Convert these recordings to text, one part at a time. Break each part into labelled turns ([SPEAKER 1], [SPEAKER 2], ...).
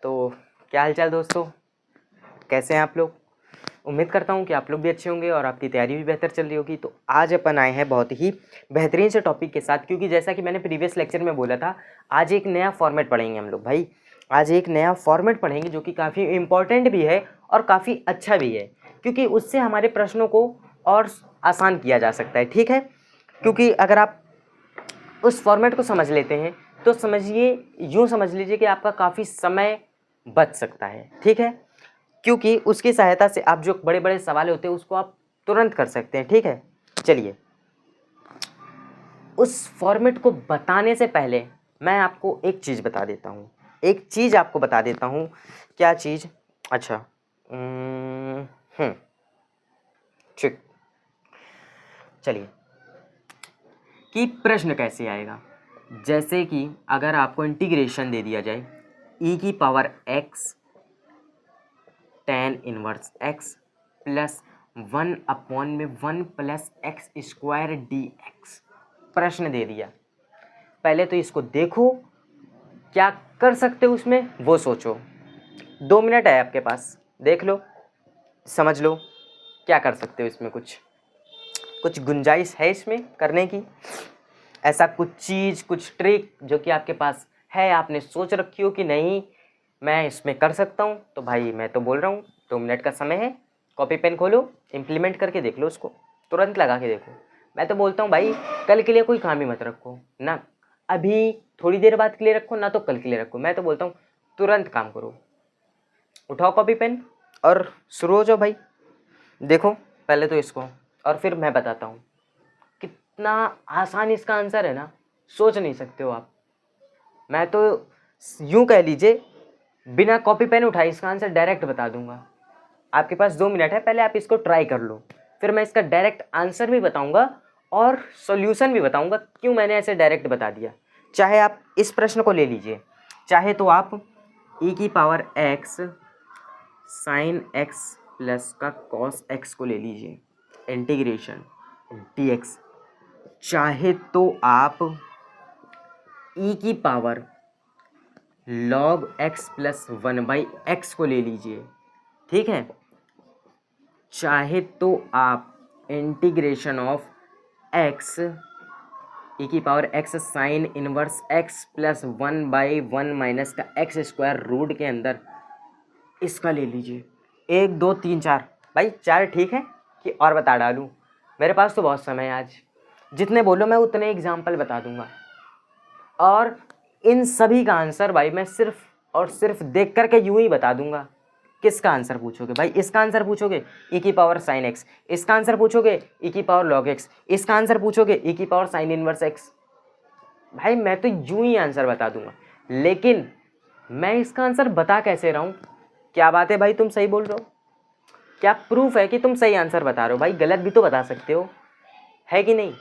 [SPEAKER 1] तो क्या हालचाल दोस्तों, कैसे हैं आप लोग। उम्मीद करता हूं कि आप लोग भी अच्छे होंगे और आपकी तैयारी भी बेहतर चल रही होगी। तो आज अपन आए हैं बहुत ही बेहतरीन से टॉपिक के साथ, क्योंकि जैसा कि मैंने प्रीवियस लेक्चर में बोला था, आज एक नया फॉर्मेट पढ़ेंगे हम लोग भाई। आज एक नया फॉर्मेट पढ़ेंगे जो कि काफ़ी इम्पॉर्टेंट भी है और काफ़ी अच्छा भी है, क्योंकि उससे हमारे प्रश्नों को और आसान किया जा सकता है। ठीक है, क्योंकि अगर आप उस फॉर्मेट को समझ लेते हैं तो समझिए, यूँ समझ लीजिए कि आपका काफ़ी समय बच सकता है। ठीक है, क्योंकि उसकी सहायता से आप जो बड़े बड़े सवाल होते हैं उसको आप तुरंत कर सकते हैं। ठीक है, चलिए, उस फॉर्मेट को बताने से पहले मैं आपको एक चीज़ बता देता हूँ। एक चीज़ आपको बता देता हूँ। क्या चीज़? अच्छा, ठीक, चलिए, कि प्रश्न कैसे आएगा। जैसे कि अगर आपको इंटीग्रेशन दे दिया जाए e की power x tan inverse x plus 1/1 plus x square dx प्रश्न दे दिया। पहले तो इसको देखो, क्या कर सकते हो उसमें वो सोचो। 2 मिनट है आपके पास, देख लो, समझ लो क्या कर सकते हो इसमें। कुछ गुंजाइश है इसमें करने की, ऐसा कुछ चीज़, कुछ ट्रिक जो कि आपके पास है, आपने सोच रखी हो कि नहीं मैं इसमें कर सकता हूँ। तो भाई मैं तो बोल रहा हूँ 2 मिनट का समय है, कॉपी पेन खोलो, इम्प्लीमेंट करके देख लो, उसको तुरंत लगा के देखो। मैं तो बोलता हूँ भाई कल के लिए कोई काम ही मत रखो ना, अभी थोड़ी देर बाद के लिए रखो ना, तो कल के लिए रखो। मैं तो बोलता हूँ तुरंत काम करो, उठाओ कॉपी पेन और शुरू हो जाओ भाई। देखो पहले तो इसको, और फिर मैं बताता हूँ। कितना आसान इसका आंसर है ना, सोच नहीं सकते हो आप। मैं तो यूं कह लीजिए बिना कॉपी पेन उठाए इसका आंसर डायरेक्ट बता दूंगा। आपके पास 2 मिनट है, पहले आप इसको ट्राई कर लो, फिर मैं इसका डायरेक्ट आंसर भी बताऊंगा और सॉल्यूशन भी बताऊंगा क्यों मैंने ऐसे डायरेक्ट बता दिया। चाहे आप इस प्रश्न को ले लीजिए, चाहे तो आप e की power x sine x plus का कॉस x को ले लीजिए, इंटीग्रेशन dx। चाहे तो आप e की power log x plus 1/x को ले लीजिए। ठीक है, चाहे तो आप इंटीग्रेशन ऑफ x e की power x sine inverse x plus 1/1 minus का x स्क्वायर रूट के अंदर इसका ले लीजिए। 1 2 3 4 भाई, 4 ठीक है कि और बता डालूं? मेरे पास तो बहुत समय है आज, जितने बोलो मैं उतने एग्जाम्पल बता दूंगा। और इन सभी का आंसर भाई मैं सिर्फ और सिर्फ देख करके यूं ही बता दूंगा। किसका आंसर पूछोगे भाई? इसका आंसर पूछोगे e की पावर साइन x, इसका आंसर पूछोगे e की पावर log x, इसका आंसर पूछोगे e की पावर साइन इनवर्स x। भाई मैं तो यूं ही आंसर बता दूंगा, लेकिन मैं इसका आंसर बता कैसे रहा हूँ? क्या बात है भाई, तुम सही बोल रहे हो? क्या प्रूफ है कि तुम सही आंसर बता रहे हो? भाई गलत भी तो बता सकते हो, है कि नहीं?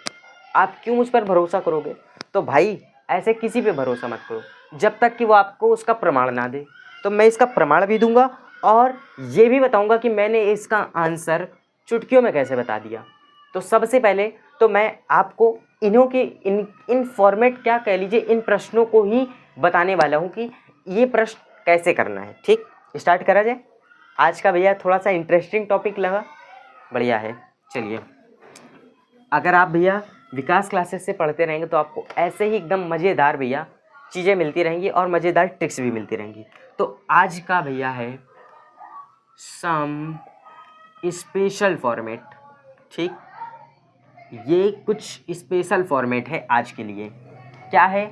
[SPEAKER 1] आप क्यों मुझ पर भरोसा करोगे? तो भाई ऐसे किसी पे भरोसा मत करो जब तक कि वो आपको उसका प्रमाण ना दे। तो मैं इसका प्रमाण भी दूंगा और ये भी बताऊंगा कि मैंने इसका आंसर चुटकियों में कैसे बता दिया। तो सबसे पहले तो मैं आपको इन्हों के इन फॉर्मेट, क्या कह लीजिए, इन प्रश्नों को ही बताने वाला हूँ कि ये प्रश्न कैसे करना है। ठीक, स्टार्ट करा जाए। आज का भैया थोड़ा सा इंटरेस्टिंग टॉपिक लगा, बढ़िया है। चलिए, अगर आप भैया विकास क्लासेस से पढ़ते रहेंगे तो आपको ऐसे ही एकदम मज़ेदार भैया चीज़ें मिलती रहेंगी और मज़ेदार ट्रिक्स भी मिलती रहेंगी। तो आज का भैया है सम स्पेशल फॉर्मेट। ठीक, ये कुछ स्पेशल फॉर्मेट है आज के लिए। क्या है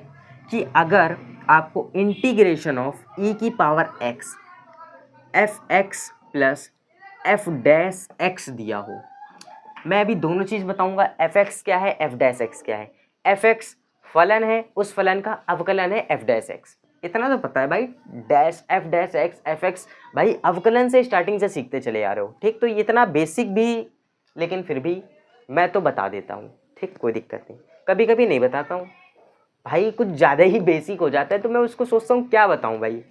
[SPEAKER 1] कि अगर आपको इंटीग्रेशन ऑफ e की power x f(x) plus f dash x दिया हो, मैं अभी दोनों चीज़ बताऊंगा। f(x) क्या है, f डैश x क्या है। f(x) फलन है, उस फलन का अवकलन है f डैश x, इतना तो पता है भाई। Dash f dash x f(x) भाई अवकलन से स्टार्टिंग से सीखते चले आ रहे हो। ठीक, तो इतना बेसिक भी, लेकिन फिर भी मैं तो बता देता हूँ। ठीक, कोई दिक्कत नहीं, कभी कभी नहीं बताता हूँ भाई, कुछ ज़्यादा ही बेसिक हो जाता है तो मैं उसको सोचता हूँ क्या बताऊँ भाई।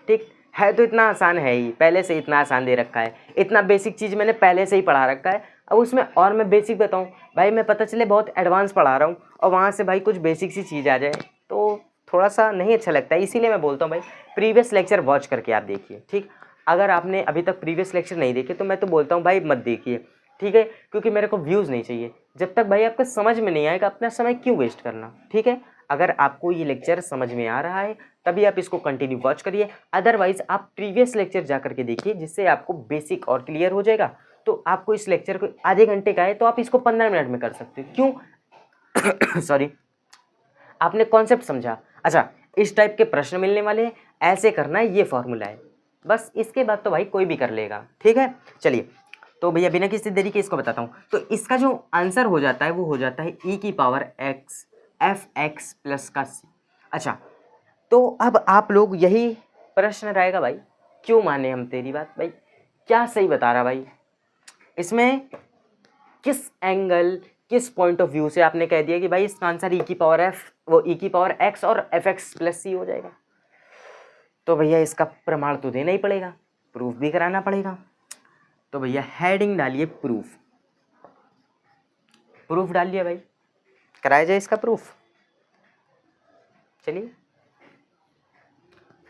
[SPEAKER 1] ठीक है, तो इतना आसान है ही, पहले से इतना आसान दे रखा है, इतना बेसिक चीज़ मैंने पहले से ही पढ़ा रखा है। अब उसमें और मैं बेसिक बताऊँ भाई, मैं पता चले बहुत एडवांस पढ़ा रहा हूँ और वहाँ से भाई कुछ बेसिक सी चीज़ आ जाए तो थोड़ा सा नहीं अच्छा लगता है, इसीलिए मैं बोलता हूँ भाई प्रीवियस लेक्चर वॉच करके आप देखिए, ठीक। अगर आपने अभी तक प्रीवियस लेक्चर नहीं देखे तो मैं तो बोलता हूँ भाई मत देखिए, ठीक है, क्योंकि मेरे को व्यूज़ नहीं चाहिए। जब तक भाई आपको समझ में नहीं आएगा अपना समय क्यों वेस्ट करना, ठीक है। अगर आपको ये लेक्चर समझ में आ रहा है तभी आप इसको कंटिन्यू वॉच करिए, अदरवाइज आप प्रीवियस लेक्चर जा करके देखिए, जिससे आपको बेसिक और क्लियर हो जाएगा। तो आपको इस लेक्चर को आधे घंटे का है तो आप इसको 15 मिनट में कर सकते हो, क्यों सॉरी, आपने कॉन्सेप्ट समझा। अच्छा, इस टाइप के प्रश्न मिलने वाले हैं, ऐसे करना है, ये फॉर्मूला है बस, इसके बाद तो भाई कोई भी कर लेगा, ठीक है। चलिए, तो भैया बिना किसी देरी के इसको बताता हूँ। तो इसका जो आंसर हो जाता है वो हो जाता है e की power x F X plus का c। अच्छा, तो अब आप लोग यही प्रश्न रहेगा भाई, क्यों माने हम तेरी बात भाई, क्या सही बता रहा भाई, इसमें किस एंगल किस पॉइंट ऑफ व्यू से आपने कह दिया कि भाई इसका आंसर e की पावर f वो e की पावर x और एफ एक्स प्लस सी हो जाएगा। तो भैया इसका प्रमाण तो देना ही पड़ेगा, प्रूफ भी कराना पड़ेगा। तो भैया हेडिंग डालिए प्रूफ, प्रूफ डालिए भाई, कराया जाए इसका प्रूफ। चलिए,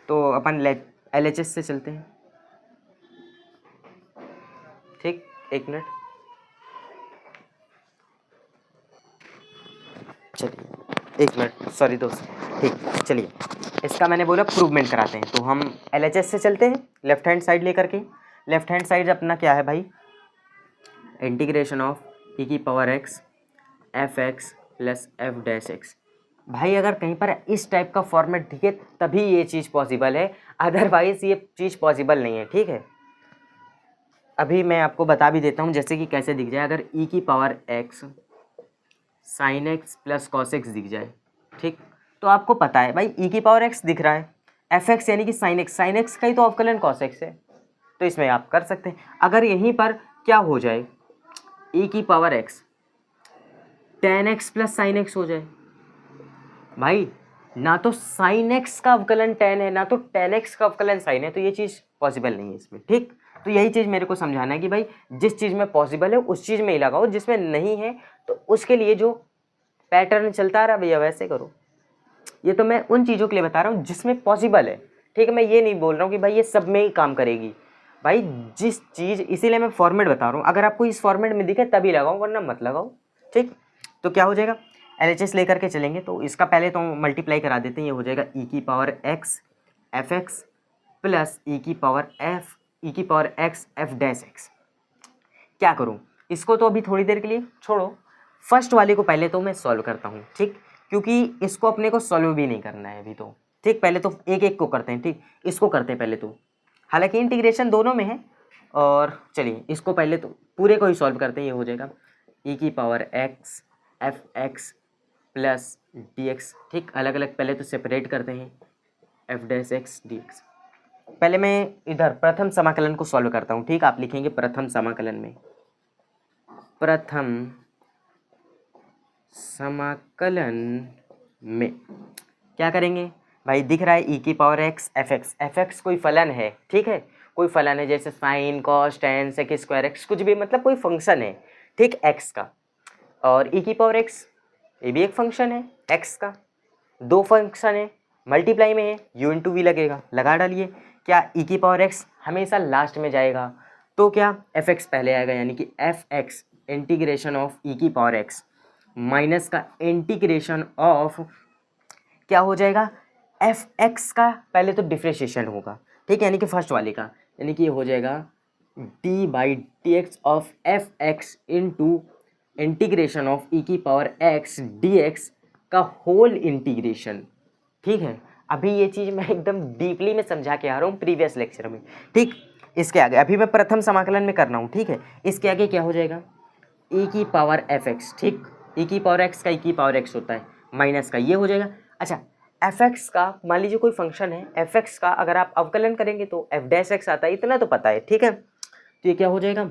[SPEAKER 1] तो अपन LHS से चलते हैं, ठीक, एक मिनट, चलिए एक मिनट, सॉरी दोस्त, ठीक। चलिए, इसका मैंने बोला प्रूवमेंट कराते हैं, तो हम LHS से चलते हैं लेफ्ट हैंड साइड लेकर के। लेफ्ट हैंड साइड अपना क्या है भाई, इंटीग्रेशन ऑफ e की power x F X plus F dash x. भाई अगर कहीं पर इस टाइप का फॉर्मेट दिखे तभी ये चीज़ पॉसिबल है, अदरवाइज ये चीज़ पॉसिबल नहीं है, ठीक है। अभी मैं आपको बता भी देता हूँ जैसे कि कैसे दिख जाए, अगर e की power x sign X plus cos x दिख जाए, ठीक, तो आपको पता है भाई e की पावर x दिख रहा है, एफ एक्स यानी कि साइन एक्स का ही तो अवकलन कॉस एक्स है, तो इसमें आप कर सकते हैं। अगर यहीं पर क्या हो जाए, e की power x ten x plus sine x हो जाए, भाई ना तो साइन एक्स का अवकलन टेन है ना तो टेन एक्स का अवकलन साइन है, तो ये चीज़ पॉसिबल नहीं है इसमें, ठीक। तो यही चीज़ मेरे को समझाना है कि भाई जिस चीज़ में पॉसिबल है उस चीज़ में ही लगाओ, जिसमें नहीं है तो उसके लिए जो पैटर्न चलता रहा भैया वैसे करो। ये तो मैं उन चीज़ों के लिए बता रहा हूँ जिसमें पॉसिबल है, ठीक है। मैं ये नहीं बोल रहा हूँ कि भाई ये सब में ही काम करेगी, भाई जिस चीज़, इसीलिए मैं फॉर्मेट बता रहा हूँ, अगर आपको इस फॉर्मेट में दिखे तभी लगाओ वरना मत लगाओ, ठीक। तो क्या हो जाएगा, LHS लेकर के चलेंगे, तो इसका पहले तो मल्टीप्लाई करा देते हैं, ये हो जाएगा e की power x F X plus e की power x F dash x. क्या करूँ इसको, तो अभी थोड़ी देर के लिए छोड़ो, फर्स्ट वाले को पहले तो मैं सॉल्व करता हूँ, ठीक, क्योंकि इसको अपने को सॉल्व भी नहीं करना है अभी तो, ठीक। पहले तो एक एक को करते हैं, ठीक, इसको करते हैं पहले तो, हालांकि इंटीग्रेशन दोनों में है, और चलिए इसको पहले तो पूरे को ही सॉल्व करते हैं। ये हो जाएगा e की power x F X plus D x, ठीक, अलग अलग पहले तो सेपरेट करते हैं, F dash x D x. पहले मैं इधर प्रथम समाकलन को सॉल्व करता हूँ, ठीक। आप लिखेंगे प्रथम समाकलन में, प्रथम समाकलन में क्या करेंगे भाई, दिख रहा है e की पावर x एफ एक्स कोई फलन है, ठीक है, कोई फलन है, जैसे sine cos tan sec square x, कुछ भी, मतलब कोई फंक्शन है, ठीक, x का, और e की पावर x ये भी एक फंक्शन है x का, दो फंक्शन है, मल्टीप्लाई में है, u इंटू वी लगेगा, लगा डालिए। क्या e की पावर x हमेशा लास्ट में जाएगा, तो क्या एफ एक्स पहले आएगा, यानी कि F x integration of e की पावर x माइनस का इंटीग्रेशन ऑफ क्या हो जाएगा, एफ एक्स का पहले तो डिफ्रेंशिएशन होगा, ठीक है, यानी कि फर्स्ट वाले का, यानी कि ये हो जाएगा D by D X of F X into integration of E की पावर एक्स डी एक्स का होल इंटीग्रेशन, ठीक है। अभी ये चीज़ मैं एकदम डीपली में समझा के आ रहा हूँ प्रीवियस लेक्चर में, ठीक। इसके आगे अभी मैं प्रथम समाकलन में कर रहा हूँ, ठीक है। इसके आगे क्या हो जाएगा, ई की पावर एफ एक्स, ठीक, ई की पावर एक्स का ई की पावर एक्स होता है माइनस का, ये हो जाएगा। अच्छा, एफ एक्स का मान लीजिए कोई फंक्शन है, एफ एक्स का अगर आप अवकलन करेंगे तो एफ डैश एक्स आता है, इतना तो पता है, ठीक है। तो ये क्या हो जाएगा,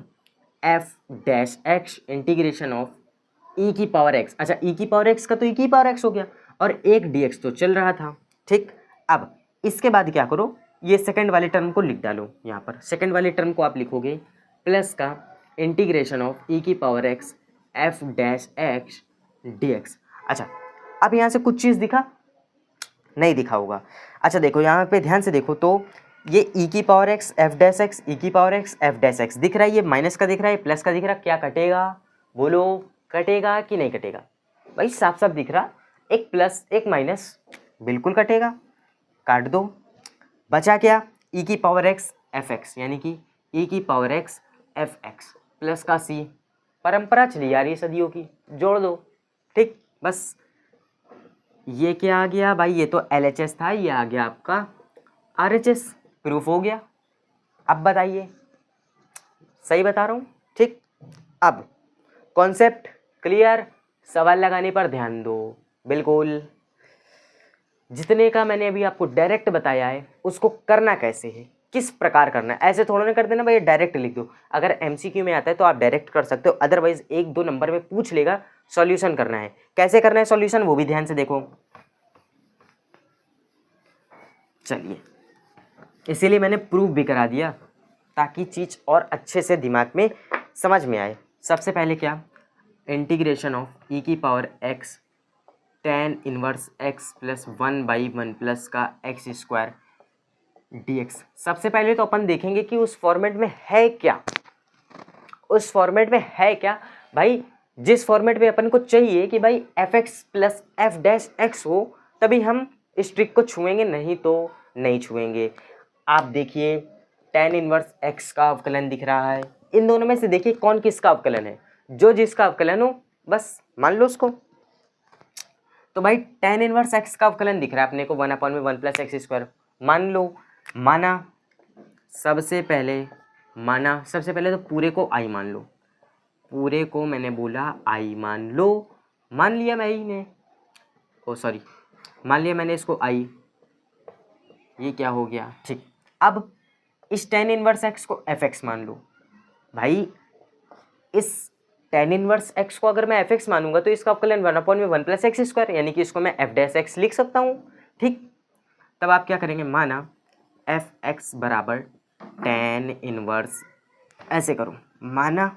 [SPEAKER 1] F dash X integration of E की पावर एक्स। अच्छा, ई की पावर एक्स का तो ई की पावर एक्स हो गया, और एक डी एक्स तो चल रहा था, ठीक। अब इसके बाद क्या करो, ये सेकंड वाले टर्म को लिख डालो, यहाँ पर सेकंड वाले टर्म को आप लिखोगे प्लस का इंटीग्रेशन ऑफ ई की power X F dash x D x. अच्छा, अब यहाँ से कुछ चीज़ दिखा, नहीं दिखा होगा। अच्छा देखो यहाँ पे ध्यान से देखो तो ये ई की power X F dash X, E की power X F dash X दिख रहा है, ये माइनस का दिख रहा है, प्लस का दिख रहा है, क्या कटेगा बोलो, कटेगा कि नहीं कटेगा? भाई साफ साफ दिख रहा, एक प्लस एक माइनस, बिल्कुल कटेगा, काट दो। बचा क्या, ई की पावर एक्स एफ एक्स, यानी कि ई की power X F X plus का सी, परंपरा चली आ रही है सदियों की, जोड़ दो, ठीक। बस ये क्या आ गया भाई, ये तो LHS था, ये आ गया आपका RHS, प्रूफ हो गया। अब बताइए, सही बता रहा हूँ, ठीक। अब कॉन्सेप्ट क्लियर, सवाल लगाने पर ध्यान दो, बिल्कुल जितने का मैंने अभी आपको डायरेक्ट बताया है उसको करना कैसे है, किस प्रकार करना है, ऐसे थोड़ा ना कर देना भाई डायरेक्ट लिख दो। अगर MCQ में आता है तो आप डायरेक्ट कर सकते हो, अदरवाइज 1-2 नंबर में पूछ लेगा, सॉल्यूशन करना है। कैसे करना है सॉल्यूशन वो भी ध्यान से देखो। चलिए, इसीलिए मैंने प्रूफ भी करा दिया ताकि चीज़ और अच्छे से दिमाग में समझ में आए। सबसे पहले क्या, इंटीग्रेशन ऑफ ई की power x tan inverse x plus 1/1 plus का एक्स स्क्वायर dx। सबसे पहले तो अपन देखेंगे कि उस फॉर्मेट में है क्या, उस फॉर्मेट में है क्या भाई। जिस फॉर्मेट में अपन को चाहिए कि भाई F X plus F dash x हो, तभी हम इस ट्रिक को छुएंगे, नहीं तो नहीं छुएंगे। आप देखिए tan इनवर्स एक्स का अवकलन दिख रहा है, इन दोनों में से देखिए कौन किसका अवकलन है, जो जिसका अवकलन हो बस मान लो उसको। तो भाई tan इनवर्स एक्स का अवकलन दिख रहा है अपने को 1/1 प्लस एक्स स्क्वायर, मान लो, माना, सबसे पहले तो पूरे को आई मान लो, पूरे को मैंने बोला आई मान लो, मान लिया मैंने, ओ सॉरी मान लिया मैंने इसको आई, ये क्या हो गया, ठीक। अब इस tan इनवर्स एक्स को एफ एक्स मान लो। भाई इस tan इनवर्स एक्स को अगर मैं एफ एक्स मानूंगा तो इसका अवकलन 1/1 प्लस एक्स स्क्वायर, यानी कि इसको मैं एफ डैश एक्स लिख सकता हूँ, ठीक। तब आप क्या करेंगे, माना एफ एक्स बराबर tan इनवर्स, ऐसे करो, माना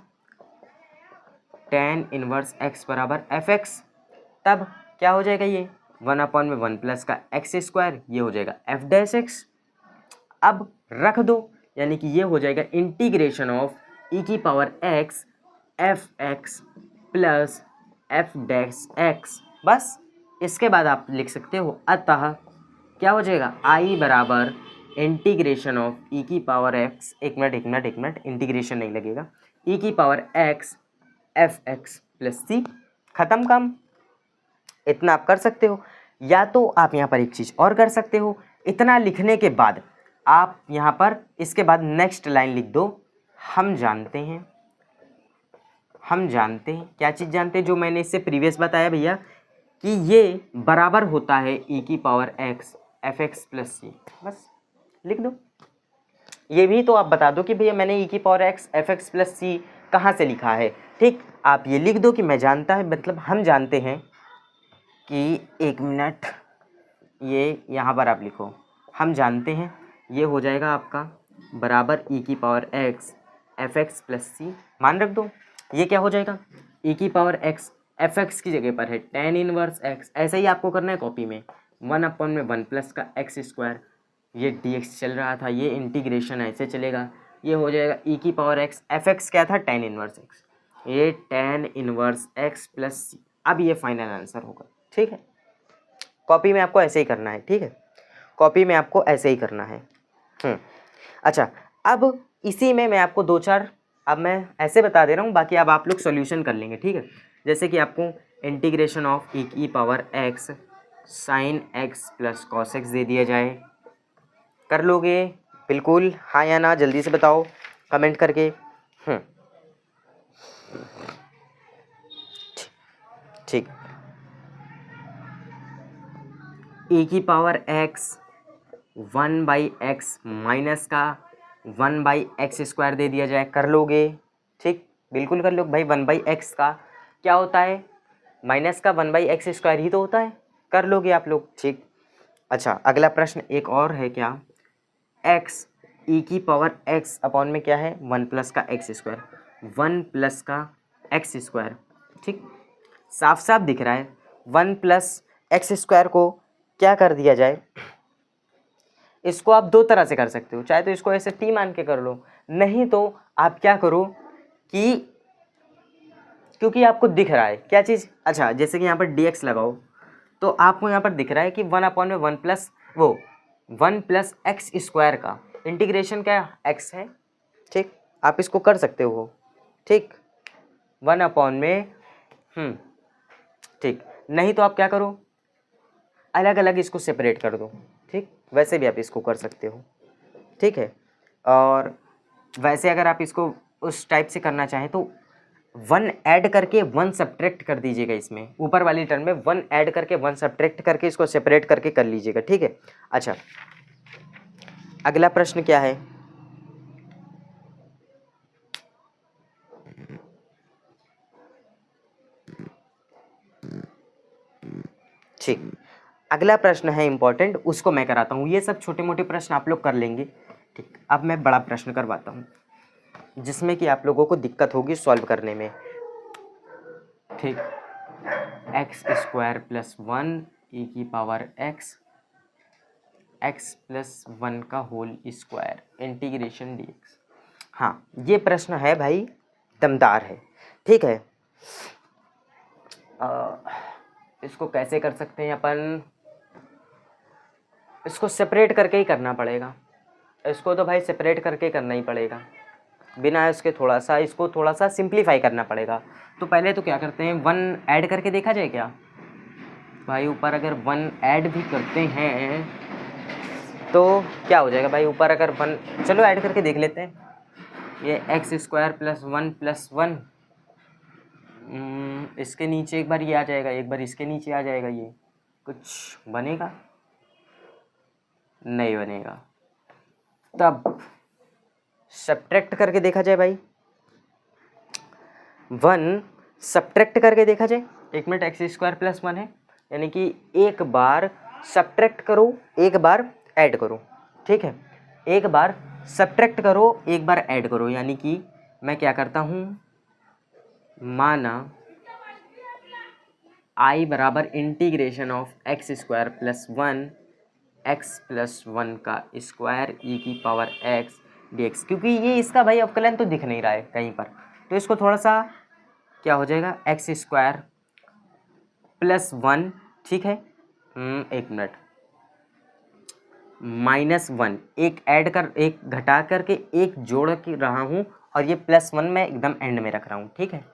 [SPEAKER 1] tan इनवर्स एक्स बराबर एफ एक्स, तब क्या हो जाएगा, ये 1/1 प्लस का एक्स स्क्वायर, ये हो जाएगा एफ डैश एक्स। अब रख दो, यानी कि ये हो जाएगा इंटीग्रेशन ऑफ ई की power X F X plus F dash x. बस इसके बाद आप लिख सकते हो, अतः क्या हो जाएगा, आई बराबर इंटीग्रेशन ऑफ ई की पावर एक्स, एक मिनट इंटीग्रेशन नहीं लगेगा, ई की power X F X plus C, खत्म काम। इतना आप कर सकते हो, या तो आप यहाँ पर एक चीज़ और कर सकते हो, इतना लिखने के बाद आप यहाँ पर इसके बाद नेक्स्ट लाइन लिख दो, हम जानते हैं क्या चीज़ जानते हैं, जो मैंने इससे प्रीवियस बताया भैया कि ये बराबर होता है ई की power X F X plus C, बस लिख दो। ये भी तो आप बता दो कि भैया मैंने ई की power X F X plus C कहाँ से लिखा है, ठीक। आप ये लिख दो कि मैं जानता है, मतलब हम जानते हैं कि, एक मिनट, ये यहाँ पर आप लिखो, हम जानते हैं, ये हो जाएगा आपका बराबर ई की power X F X plus C, मान रख दो। ये क्या हो जाएगा, ई की पावर एक्स एफ एक्स की जगह पर है tan इनवर्स एक्स, ऐसे ही आपको करना है कॉपी में, 1/1 प्लस का एक्स स्क्वायर, ये dx चल रहा था, ये इंटीग्रेशन ऐसे चलेगा, ये हो जाएगा ई की पावर एक्स एफ एक्स क्या था, tan इनवर्स एक्स, ये tan इनवर्स एक्स प्लस सी। अब ये फाइनल आंसर होगा, ठीक है। कॉपी में आपको ऐसे ही करना है, ठीक है, कॉपी में आपको ऐसे ही करना है। अच्छा, अब इसी में मैं आपको 2-4, अब मैं ऐसे बता दे रहा हूँ, बाकी अब आप लोग सॉल्यूशन कर लेंगे, ठीक है। जैसे कि आपको इंटीग्रेशन ऑफ ई की power X sine X plus cos X दे दिया जाए, कर लोगे बिल्कुल, हाँ या ना जल्दी से बताओ कमेंट करके। ठीक, ई की पावर एक्स 1/x माइनस का 1/x स्क्वायर दे दिया जाए, कर लोगे, ठीक, बिल्कुल कर लो भाई। 1/x का क्या होता है, माइनस का 1/x स्क्वायर ही तो होता है, कर लोगे आप लोग, ठीक। अच्छा, अगला प्रश्न एक और है, क्या, x ई की पावर x अपॉन में क्या है, 1 प्लस का एक्स स्क्वायर, 1 प्लस का एक्स स्क्वायर, ठीक, साफ साफ दिख रहा है। 1 प्लस एक्स स्क्वायर को क्या कर दिया जाए, इसको आप दो तरह से कर सकते हो, चाहे तो इसको ऐसे t मान के कर लो, नहीं तो आप क्या करो कि क्योंकि आपको दिख रहा है क्या चीज़, अच्छा जैसे कि यहाँ पर dx लगाओ तो आपको यहाँ पर दिख रहा है कि 1/1 प्लस वो 1 प्लस एक्स स्क्वायर का इंटीग्रेशन क्या x है, ठीक, आप इसको कर सकते हो, ठीक, 1 में ठीक, नहीं तो आप क्या करो अलग अलग इसको सेपरेट कर दो, ठीक, वैसे भी आप इसको कर सकते हो, ठीक है। और वैसे अगर आप इसको उस टाइप से करना चाहें तो 1 ऐड करके 1 सब्ट्रैक्ट कर दीजिएगा, इसमें ऊपर वाली टर्म में 1 ऐड करके 1 सब्ट्रैक्ट करके इसको सेपरेट करके कर लीजिएगा, ठीक है। अच्छा अगला प्रश्न क्या है, ठीक, अगला प्रश्न है इंपॉर्टेंट, उसको मैं कराता हूँ, ये सब छोटे मोटे प्रश्न आप लोग कर लेंगे, ठीक। अब मैं बड़ा प्रश्न करवाता हूँ जिसमें कि आप लोगों को दिक्कत होगी सॉल्व करने में, ठीक। एक्स स्क्वायर प्लस 1 e की पावर x प्लस 1 का होल स्क्वायर इंटीग्रेशन dx। हाँ ये प्रश्न है भाई, दमदार है, ठीक है। इसको कैसे कर सकते हैं अपन, इसको सेपरेट करके ही करना पड़ेगा, इसको तो भाई सेपरेट करके करना ही पड़ेगा, बिना इसके इसको थोड़ा सा सिंप्लीफाई करना पड़ेगा। तो पहले तो क्या करते हैं 1 ऐड करके देखा जाए क्या भाई, ऊपर अगर 1 ऐड भी करते हैं तो क्या हो जाएगा भाई, ऊपर अगर 1, चलो ऐड करके देख लेते हैं, ये एक्स स्क्वायर प्लस 1 प्लस 1, इसके नीचे एक बार ये आ जाएगा, एक बार इसके नीचे आ जाएगा, ये कुछ बनेगा नहीं बनेगा, तब सब्ट्रैक्ट करके देखा जाए भाई, 1 सब्ट्रैक्ट करके देखा जाए, एक मिनट, एक्स स्क्वायर प्लस 1 है, यानी कि एक बार सब्ट्रैक्ट करो एक बार ऐड करो, ठीक है, एक बार सब्ट्रैक्ट करो एक बार ऐड करो, यानी कि मैं क्या करता हूँ, माना i बराबर integration of x square plus 1 x plus 1 का स्क्वायर e की पावर x dx, क्योंकि ये इसका भाई अवकलन तो दिख नहीं रहा है कहीं पर, तो इसको थोड़ा सा क्या हो जाएगा, एक्स स्क्वायर प्लस 1, ठीक है, एक मिनट, -1, एक ऐड कर एक घटा करके एक जोड़ के रहा हूँ, और ये +1 मैं एकदम एंड में रख रहा हूँ, ठीक है,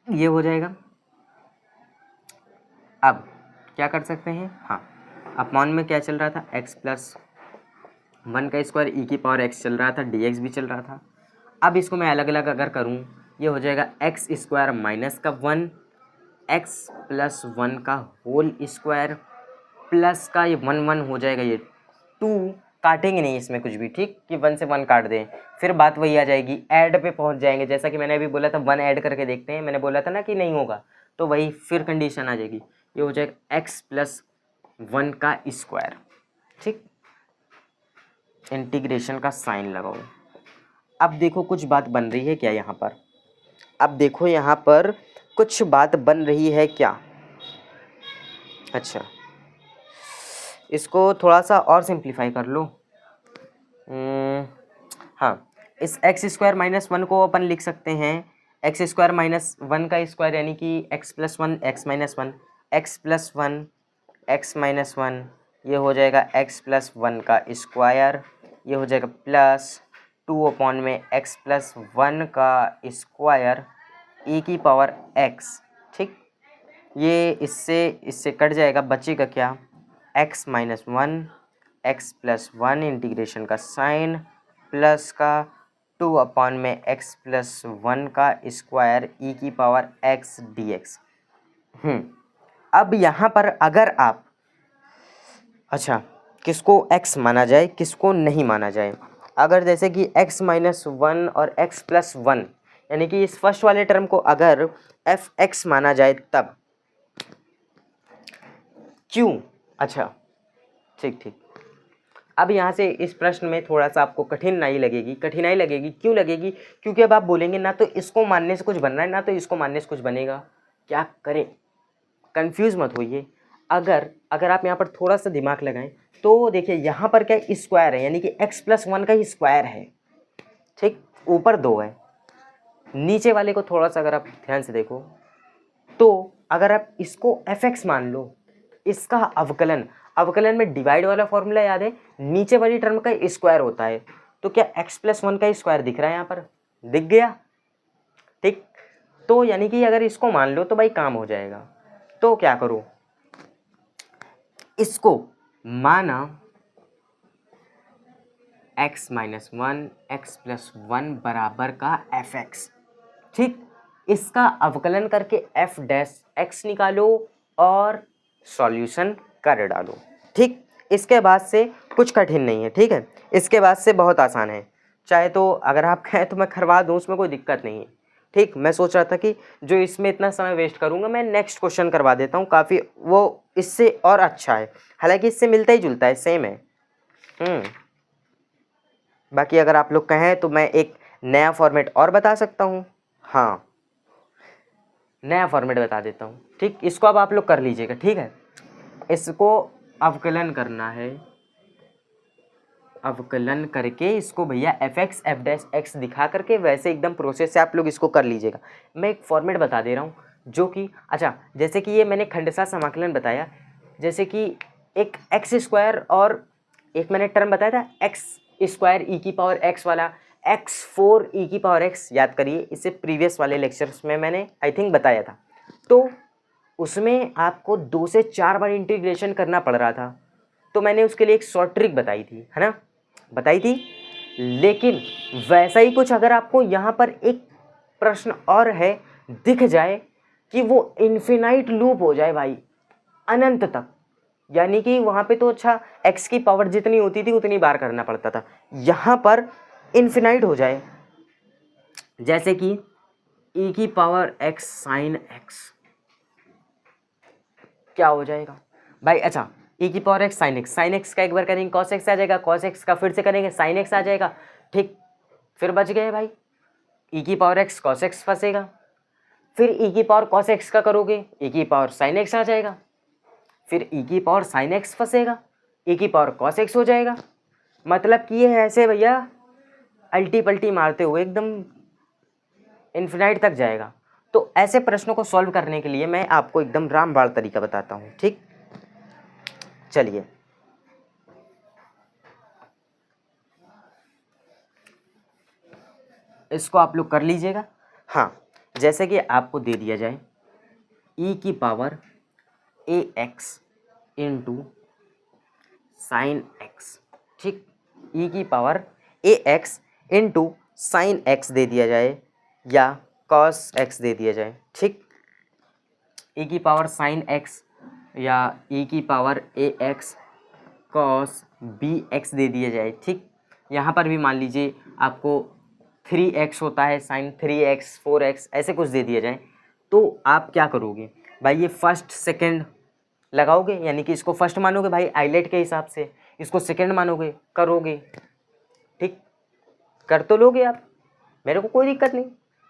[SPEAKER 1] ये हो जाएगा। अब क्या कर सकते हैं, हाँ अपॉन में क्या चल रहा था, x प्लस 1 का स्क्वायर e की पावर x चल रहा था, dx भी चल रहा था। अब इसको मैं अलग अलग अगर करूँ, ये हो जाएगा एक्स स्क्वायर माइनस का 1 एक्स प्लस 1 का होल स्क्वायर प्लस का ये 1 हो जाएगा, ये 2 काटेंगे नहीं इसमें कुछ भी, ठीक, कि 1 से 1 काट दें, फिर बात वही आ जाएगी, ऐड पे पहुंच जाएंगे, जैसा कि मैंने अभी बोला था 1 ऐड करके देखते हैं, मैंने बोला था ना कि नहीं होगा, तो वही फिर कंडीशन आ जाएगी, ये हो जाएगा एक्स प्लस 1 का स्क्वायर, ठीक, इंटीग्रेशन का साइन लगाओ। अब देखो कुछ बात बन रही है क्या यहाँ पर, अब देखो यहाँ पर कुछ बात बन रही है क्या, अच्छा इसको थोड़ा सा और सिंप्लीफाई कर लो, हाँ इस एक्स स्क्वायर माइनस 1 को अपन लिख सकते हैं एक्स स्क्वायर माइनस 1 का स्क्वायर, यानी कि x plus 1 x minus 1 x plus 1 x minus 1, ये हो जाएगा एक्स प्लस 1 का स्क्वायर, ये हो जाएगा प्लस 2 में एक्स प्लस 1 का स्क्वायर e की पावर x, ठीक, ये इससे कट जाएगा, बचेगा क्या, x minus 1 x plus 1 integration का साइन प्लस का 2 में x प्लस 1 का स्क्वायर e की पावर x dx। अब यहाँ पर अगर आप, अच्छा किसको x माना जाए किसको नहीं माना जाए, अगर जैसे कि x माइनस 1 और x प्लस 1, यानी कि इस फर्स्ट वाले टर्म को अगर f(x) माना जाए तब क्यों, अच्छा ठीक ठीक, अब यहाँ से इस प्रश्न में थोड़ा सा आपको कठिनाई लगेगी, क्यों लगेगी, क्योंकि अब आप बोलेंगे ना तो इसको मानने से कुछ बन रहा है ना तो इसको मानने से कुछ बनेगा, क्या करें, कंफ्यूज मत होइए। अगर आप यहाँ पर थोड़ा सा दिमाग लगाएं तो देखिए यहाँ पर क्या स्क्वायर है, यानी कि x+1 का ही स्क्वायर है, ठीक। ऊपर 2 है, नीचे वाले को थोड़ा सा अगर आप ध्यान से देखो तो अगर आप इसको fx मान लो, इसका अवकलन में डिवाइड वाला फॉर्मूला याद है, नीचे वाली टर्म का स्क्वायर होता है, तो क्या x+1 का स्क्वायर दिख रहा है यहाँ पर, दिख गया, ठीक। तो यानी कि अगर इसको मान लो तो भाई काम हो जाएगा। तो क्या करो, इसको माना x-1 x+1 बराबर का fx, ठीक। इसका अवकलन करके f डैश x निकालो और सॉल्यूशन कर डालो, ठीक। इसके बाद से कुछ कठिन नहीं है, ठीक है, इसके बाद से बहुत आसान है, चाहे तो अगर आप कहें तो मैं करवा दूँ, उसमें कोई दिक्कत नहीं है, ठीक। मैं सोच रहा था कि जो इसमें इतना समय वेस्ट करूँगा मैं नेक्स्ट क्वेश्चन करवा देता हूँ, काफ़ी वो इससे और अच्छा है, हालांकि इससे मिलता ही जुलता है, सेम है। बाकी अगर आप लोग कहें तो मैं एक नया फॉर्मेट और बता सकता हूँ, हाँ नया फॉर्मेट बता देता हूँ, ठीक। इसको अब आप लोग कर लीजिएगा, ठीक है। इसको अवकलन करना है, अवकलन करके इसको भैया fx f डैश x दिखा करके वैसे एकदम प्रोसेस से आप लोग इसको कर लीजिएगा। मैं एक फॉर्मेट बता दे रहा हूँ जो कि अच्छा, जैसे कि ये मैंने खंडसा समाकलन बताया, जैसे कि एक x² और एक मैंने टर्म बताया था x² e⁻x वाला, x4 e⁻x, याद करिए, इससे प्रीवियस वाले लेक्चर्स में मैंने आई थिंक बताया था। तो उसमें आपको 2 से 4 बार इंटीग्रेशन करना पड़ रहा था, तो मैंने उसके लिए एक शॉर्ट ट्रिक बताई थी, है ना, बताई थी। लेकिन वैसा ही कुछ अगर आपको यहाँ पर एक प्रश्न और है दिख जाए कि वो इन्फिनाइट लूप हो जाए भाई, अनंत तक, यानी कि वहाँ पे तो अच्छा x की पावर जितनी होती थी उतनी बार करना पड़ता था, यहाँ पर इन्फिनाइट हो जाए, जैसे कि e⁻x sin x, क्या हो जाएगा भाई, अच्छा e⁻x sin x का एक बार करेंगे cos x आ जाएगा, cos x का फिर से करेंगे sin x आ जाएगा, ठीक। फिर बच गए भाई, e⁻x cos x फंसेगा, फिर e⁻cos x का करोगे e⁻sin x आ जाएगा, फिर e⁻sin x फंसेगा, e⁻cos x हो जाएगा। मतलब कि ये ऐसे भैया अल्टी पल्टी मारते हुए एकदम इन्फिनाइट तक जाएगा। तो ऐसे प्रश्नों को सॉल्व करने के लिए मैं आपको एकदम रामबाण तरीका बताता हूँ, ठीक। चलिए, इसको आप लोग कर लीजिएगा। हाँ, जैसे कि आपको दे दिया जाए e⁻ax इंटू साइन एक्स, ठीक। e⁻ax इंटू साइन एक्स दे दिया जाए या cos x दे दिया जाए, ठीक। e⁻sin x या e⁻ax cos bx दे दिया जाए, ठीक। यहाँ पर भी मान लीजिए आपको 3x होता है, sin 3x 4x ऐसे कुछ दे दिया जाए, तो आप क्या करोगे भाई, ये फर्स्ट सेकंड लगाओगे, यानी कि इसको फर्स्ट मानोगे भाई आइलेट के हिसाब से, इसको सेकंड मानोगे, करोगे, ठीक। कर तो लोगे आप, मेरे को कोई दिक्कत नहीं,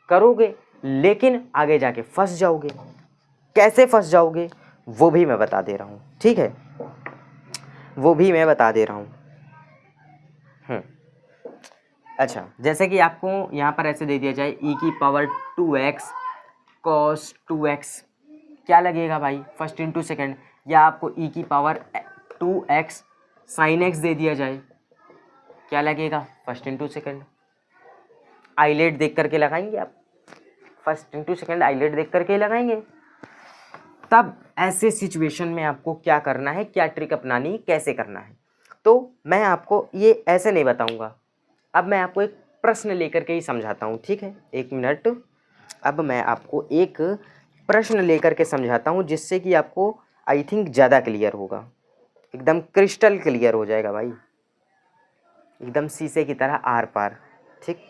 [SPEAKER 1] करोगे, लेकिन आगे जाके फंस जाओगे। कैसे फंस जाओगे वो भी मैं बता दे रहा हूँ, ठीक है, वो भी मैं बता दे रहा हूँ। अच्छा, जैसे कि आपको यहाँ पर ऐसे दे दिया जाए e⁻2x cos 2x, क्या लगेगा भाई फर्स्ट इंटू सेकेंड, या आपको e⁻2x sin x दे दिया जाए, क्या लगेगा फर्स्ट इंटू सेकेंड, आइलेट देख करके लगाएंगे आप, फर्स्ट इंटू सेकेंड आइलेट देख करके लगाएंगे। तब ऐसे सिचुएशन में आपको क्या करना है, क्या ट्रिक अपनानी, कैसे करना है, तो मैं आपको ये ऐसे नहीं बताऊंगा, अब मैं आपको एक प्रश्न लेकर के ही समझाता हूँ, ठीक है, एक मिनट। अब मैं आपको एक प्रश्न लेकर के समझाता हूँ जिससे कि आपको आई थिंक ज़्यादा क्लियर होगा, एकदम क्रिस्टल क्लियर हो जाएगा भाई, एकदम शीशे की तरह आर पार, ठीक।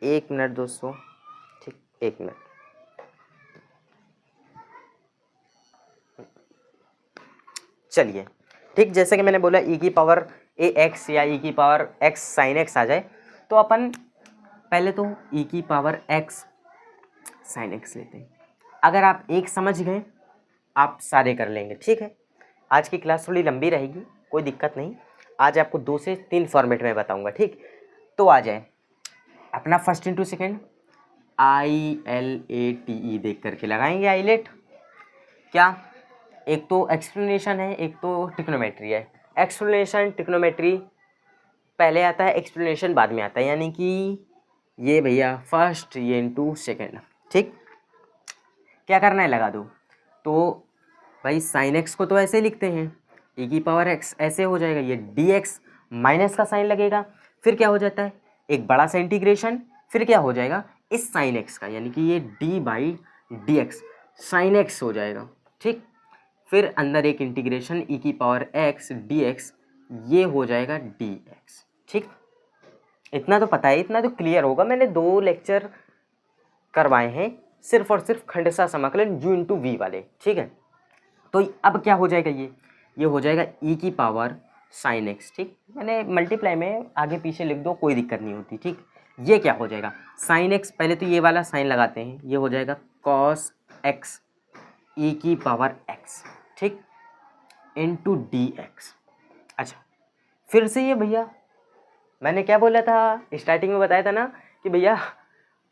[SPEAKER 1] एक मिनट दोस्तों, ठीक, एक मिनट। चलिए, ठीक, जैसे कि मैंने बोला e⁻ax या e⁻x sin x आ जाए, तो अपन पहले तो e⁻x sin x लेते हैं। अगर आप एक समझ गए आप सारे कर लेंगे, ठीक है। आज की क्लास थोड़ी लंबी रहेगी, कोई दिक्कत नहीं। आज आपको 2 से 3 फॉर्मेट में बताऊंगा, ठीक। तो आ जाए अपना फर्स्ट इंटू सेकेंड, ILATE देख करके लगाएंगे आईलेट। क्या, एक तो एक्सप्लेनेशन है, एक तो ट्रिग्नोमेट्री है। एक्सप्लेनेशन ट्रिग्नोमेट्री पहले आता है, एक्सप्लेनेशन बाद में आता है, यानी कि ये भैया फर्स्ट, ये इंटू सेकेंड, ठीक। क्या करना है, लगा दो। तो भाई साइन एक्स को तो ऐसे लिखते हैं, e की पावर x ऐसे हो जाएगा, ये dx माइनस का साइन लगेगा, फिर क्या हो जाता है एक बड़ा सा इंटीग्रेशन, फिर क्या हो जाएगा इस साइन x का, यानी कि ये d by D x sine x हो जाएगा, ठीक। फिर अंदर एक इंटीग्रेशन e की पावर x dx, ये हो जाएगा dx, ठीक। इतना तो पता है, इतना तो क्लियर होगा, मैंने 2 लेक्चर करवाए हैं सिर्फ और सिर्फ खंडसा समाकलन u इंटू वी वाले, ठीक है। तो अब क्या हो जाएगा, ये हो जाएगा e की पावर साइन एक्स, ठीक। मैंने मल्टीप्लाई में आगे पीछे लिख दो, कोई दिक्कत नहीं होती, ठीक। ये क्या हो जाएगा साइन एक्स, पहले तो ये वाला साइन लगाते हैं, ये हो जाएगा कॉस एक्स e की पावर x, ठीक, इंटू डी एक्स। अच्छा, फिर से ये भैया मैंने क्या बोला था, स्टार्टिंग में बताया था ना कि भैया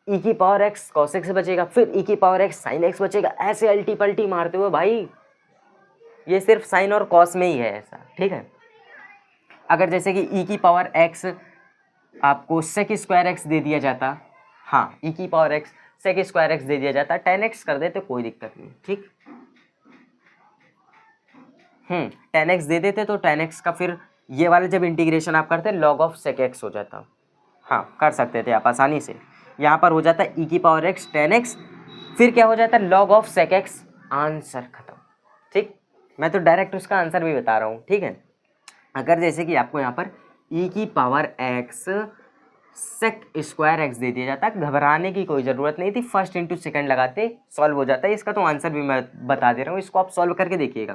[SPEAKER 1] e की पावर x कॉस एक्स बचेगा, फिर e की पावर x साइन एक्स बचेगा, ऐसे अल्टी पल्टी मारते हुए भाई ये सिर्फ साइन और कॉस में ही है ऐसा, ठीक है। अगर जैसे कि e की पावर x आपको सेक स्क्वायर एक्स दे दिया जाता, हाँ e की power x sec square X दे दिया जाता, 10x कर देते कोई दिक्कत नहीं, ठीक। 10x दे देते तो 10x का फिर ये वाला जब इंटीग्रेशन आप करते लॉग ऑफ सेक एक्स हो जाता, हाँ कर सकते थे आप आसानी से। यहाँ पर हो जाता e की पावर x 10x, फिर क्या हो जाता है log of sec x, answer खत्म, ठीक। मैं तो डायरेक्ट उसका आंसर भी बता रहा हूँ, ठीक है। अगर जैसे कि आपको यहाँ पर e की power x sec square X दे दिया जाता, घबराने की कोई ज़रूरत नहीं थी, फर्स्ट इंटू सेकेंड लगाते सॉल्व हो जाता है। इसका तो आंसर भी मैं बता दे रहा हूँ, इसको आप सॉल्व करके देखिएगा।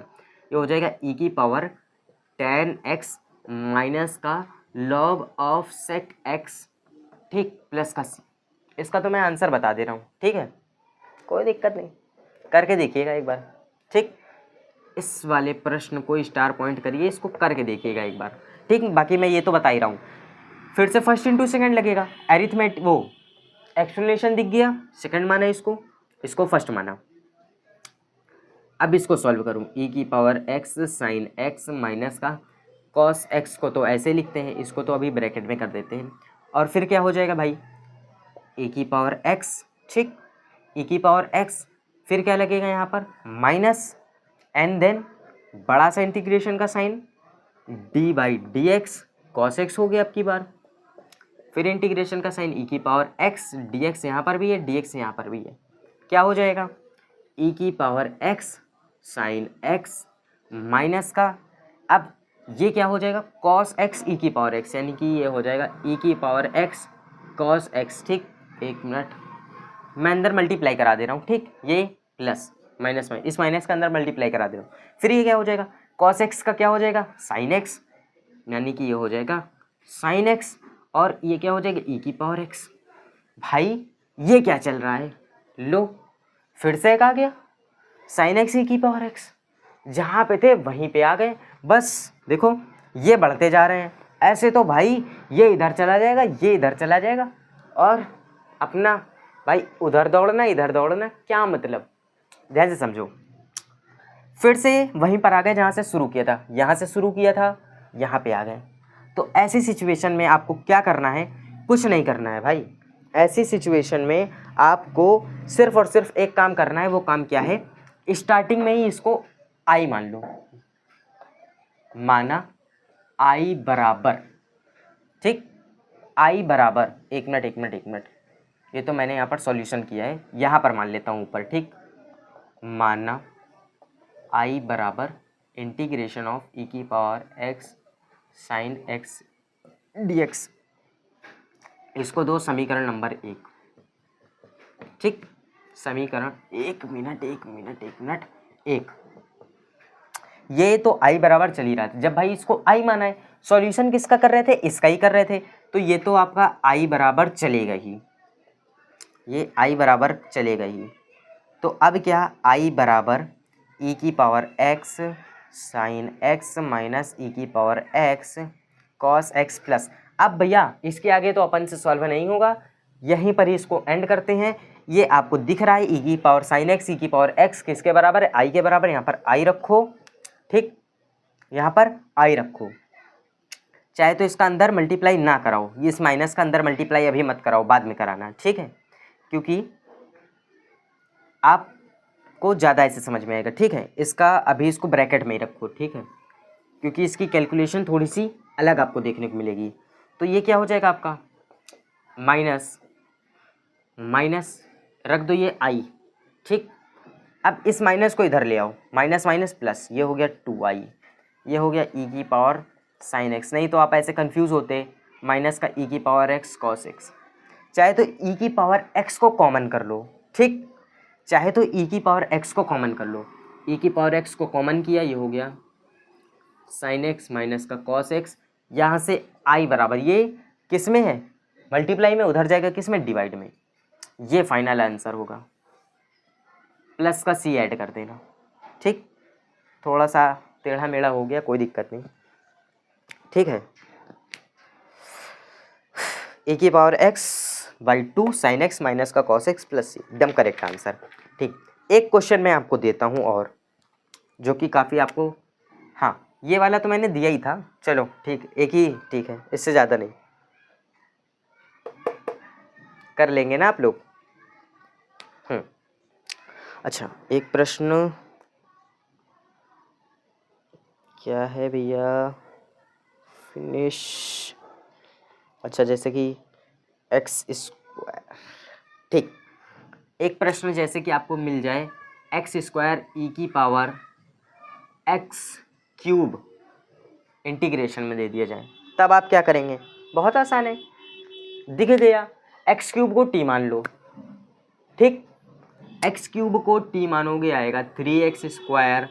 [SPEAKER 1] ये हो जाएगा e की पावर 10x माइनस का लॉग ऑफ सेक एक्स, ठीक, प्लस का c। इसका तो मैं आंसर बता दे रहा हूँ, ठीक है, कोई दिक्कत नहीं, करके देखिएगा एक बार, ठीक। इस वाले प्रश्न को स्टार पॉइंट करिए, इसको करके देखिएगा एक बार, ठीक। बाकी मैं ये तो बता ही रहा हूँ। फिर से फर्स्ट इंटू सेकेंड लगेगा, एरिथमेटिक वो एक्सप्लेनेशन दिख गया, सेकंड माना इसको फर्स्ट माना। अब इसको सॉल्व करूँ, e की power x sine x minus का कॉस x को तो ऐसे लिखते हैं, इसको तो अभी ब्रैकेट में कर देते हैं, और फिर क्या हो जाएगा भाई e की पावर x, ठीक, e की पावर x, फिर क्या लगेगा यहाँ पर माइनस, एंड देन बड़ा सा इंटीग्रेशन का sign d by D x, cos x हो गया अब की बार, फिर इंटीग्रेशन का साइन e की पावर x dx यहाँ पर भी है, dx यहाँ पर भी है, क्या हो जाएगा e की power x sine x minus का, अब ये क्या हो जाएगा cos x e की पावर x, यानी कि ये हो जाएगा e की पावर x cos x, ठीक। एक मिनट मैं अंदर मल्टीप्लाई करा दे रहा हूँ, ठीक, ये प्लस माइनस में इस माइनस का अंदर मल्टीप्लाई करा दे रहा हूँ, फिर ये क्या हो जाएगा cos x का क्या हो जाएगा sin x, यानी कि ये हो जाएगा sin x, और ये क्या हो जाएगा e की पावर x। भाई ये क्या चल रहा है, लो फिर से एक आ गया sin x e की पावर x, जहाँ पे थे वहीं पे आ गए, बस देखो ये बढ़ते जा रहे हैं। ऐसे तो भाई ये इधर चला जाएगा, ये इधर चला जाएगा, और अपना भाई उधर दौड़ना इधर दौड़ना, क्या मतलब, ध्यान से समझो। फिर से वहीं पर आ गए जहाँ से शुरू किया था, यहाँ से शुरू किया था यहाँ पे आ गए। तो ऐसी सिचुएशन में आपको क्या करना है, कुछ नहीं करना है भाई। ऐसी सिचुएशन में आपको सिर्फ और सिर्फ एक काम करना है, वो काम क्या है, स्टार्टिंग में ही इसको आई मान लो, माना आई बराबर, ठीक, आई बराबर, एक मिनट, ये तो मैंने यहाँ पर सॉल्यूशन किया है, यहाँ पर मान लेता हूँ ऊपर, ठीक, माना आई बराबर इंटीग्रेशन ऑफ ई की power X sine x D x, इसको दो समीकरण नंबर 1, ठीक, समीकरण एक मिनट 1, ये तो आई बराबर चल ही रहा था। जब भाई इसको आई माना है, सॉल्यूशन किसका कर रहे थे, इसका ही कर रहे थे, तो ये तो आपका आई बराबर चलेगा ही, ये आई बराबर चलेगा ही। तो अब क्या आई बराबर ई की power X sine X minus E की power X cos X plus. अब भैया इसके आगे तो अपन से सॉल्व नहीं होगा, यहीं पर ही इसको एंड करते हैं। ये आपको दिख रहा है ई की पावर साइन एक्स, ई की पावर एक्स किसके बराबर है, आई के बराबर। यहाँ पर आई रखो, ठीक, यहाँ पर आई रखो। चाहे तो इसका अंदर मल्टीप्लाई ना कराओ, ये इस माइनस का अंदर मल्टीप्लाई अभी मत कराओ, बाद में कराना, ठीक है, क्योंकि आपको ज़्यादा ऐसे समझ में आएगा, ठीक है। इसका अभी इसको ब्रैकेट में ही रखो, ठीक है, क्योंकि इसकी कैलकुलेशन थोड़ी सी अलग आपको देखने को मिलेगी। तो ये क्या हो जाएगा आपका माइनस माइनस रख दो ये आई, ठीक। अब इस माइनस को इधर ले आओ, माइनस माइनस प्लस, ये हो गया 2i, ये हो गया ई की पावर साइन एक्स। नहीं तो आप ऐसे कंफ्यूज होते, माइनस का ई की पावर एक्स कॉस एक्स। चाहे तो ई की पावर एक्स को कॉमन कर लो, ठीक, चाहे तो ई की पावर एक्स को कॉमन कर लो। ई की पावर एक्स को कॉमन किया, ये हो गया साइन एक्स माइनस का कॉस एक्स। यहाँ से आई बराबर, ये किस में है मल्टीप्लाई में, उधर जाएगा किस में डिवाइड में। ये फाइनल आंसर होगा, प्लस का सी ऐड कर देना, ठीक। थोड़ा सा टेढ़ा मेढ़ा हो गया, कोई दिक्कत नहीं, ठीक है। ए की power x by 2 sign X minus का कॉस एक्स प्लस सी, एकदम करेक्ट आंसर, ठीक। एक क्वेश्चन मैं आपको देता हूँ और, जो कि काफ़ी आपको, हाँ ये वाला तो मैंने दिया ही था, चलो ठीक, एक ही ठीक है, इससे ज़्यादा नहीं, कर लेंगे ना आप लोग। अच्छा एक प्रश्न क्या है भैया, फिनिश, अच्छा जैसे कि एक्स स्क्वायर, ठीक। एक प्रश्न जैसे कि आपको मिल जाए एक्स स्क्वायर ई की पावर एक्स क्यूब इंटीग्रेशन में दे दिया जाए, तब आप क्या करेंगे। बहुत आसान है, दिख गया, एक्स क्यूब को टी मान लो, ठीक। एक्स क्यूब को टी मानोगे आएगा 3x स्क्वायर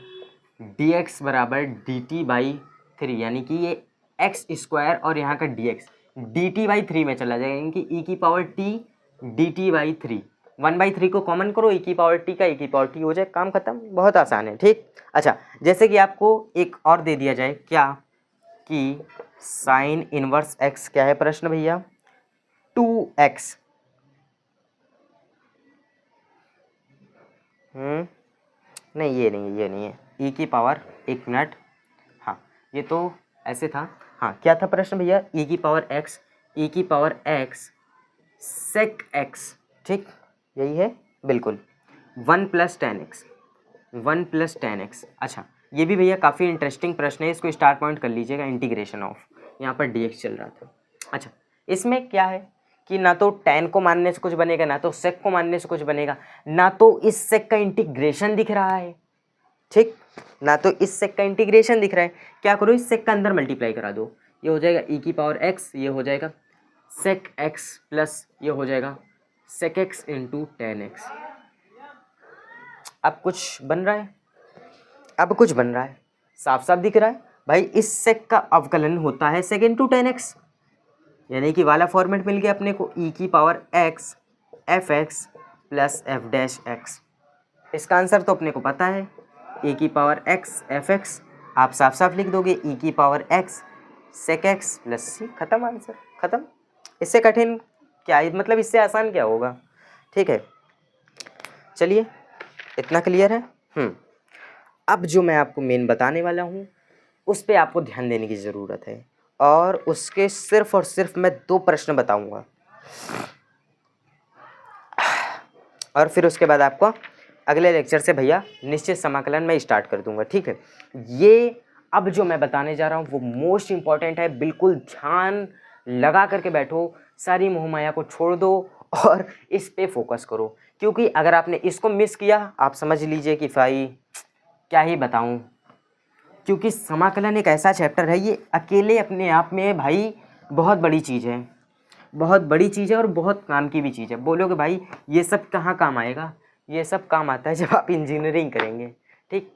[SPEAKER 1] डी एक्स बराबर डी टी बाई 3, यानी कि ये एक्स स्क्वायर और यहाँ का D x D T by 3 में चला जाएगा, यानी कि ई की power T D T by 3, 1/3 को कॉमन करो, ई की पावर टी का ई की पावर टी हो जाए, काम खत्म, बहुत आसान है, ठीक। अच्छा जैसे कि आपको एक और दे दिया जाए, क्या कि साइन इनवर्स एक्स क्या है प्रश्न भैया, 2x, नहीं ये नहीं है, ई की पावर, एक मिनट, हाँ ये तो ऐसे था, हाँ क्या था प्रश्न भैया, ई की पावर एक्स, ई की पावर एक्स सेक एक्स, ठीक, यही है बिल्कुल, 1 + 10x, 1 + 10x। अच्छा ये भी भैया काफ़ी इंटरेस्टिंग प्रश्न है, इसको स्टार पॉइंट कर लीजिएगा, इंटीग्रेशन ऑफ, यहाँ पर dx चल रहा था। अच्छा इसमें क्या है कि ना तो tan को मानने से कुछ बनेगा, ना तो sec को मानने से कुछ बनेगा, ना तो इस sec का इंटीग्रेशन दिख रहा है, ठीक, ना तो इस sec का इंटीग्रेशन दिख रहा है। क्या करो, इस sec का अंदर मल्टीप्लाई करा दो, ये हो जाएगा e की पावर x, ये हो जाएगा sec x प्लस ये हो जाएगा sec x into tan x। अब कुछ बन रहा है, अब कुछ बन रहा है, साफ साफ दिख रहा है भाई, इस सेक का अवकलन होता है sec इंटू टेन एक्स, यानी कि वाला फॉर्मेट मिल गया अपने को, ई की power X F X plus F dash x. इसका आंसर तो अपने को पता है, ए की पावर एक्स एफ एक्स, आप साफ साफ लिख दोगे ई की power X sec X plus C, खत्म आंसर, खत्म। इससे कठिन क्या, मतलब इससे आसान क्या होगा, ठीक है। चलिए इतना क्लियर है। अब जो मैं आपको मेन बताने वाला हूँ उस पर आपको ध्यान देने की ज़रूरत है, और उसके सिर्फ और सिर्फ मैं 2 प्रश्न बताऊँगा, और फिर उसके बाद आपको अगले लेक्चर से भैया निश्चित समाकलन मैं स्टार्ट कर दूँगा, ठीक है। ये अब जो मैं बताने जा रहा हूँ वो मोस्ट इम्पॉर्टेंट है, बिल्कुल ध्यान लगा करके बैठो, सारी मोहमाया को छोड़ दो और इस पे फोकस करो, क्योंकि अगर आपने इसको मिस किया आप समझ लीजिए कि भाई क्या ही बताऊं, क्योंकि समाकलन एक ऐसा चैप्टर है, ये अकेले अपने आप में भाई बहुत बड़ी चीज़ है, बहुत बड़ी चीज़ है और बहुत काम की भी चीज़ है। बोलोगे भाई ये सब कहाँ काम आएगा, ये सब काम आता है जब आप इंजीनियरिंग करेंगे, ठीक,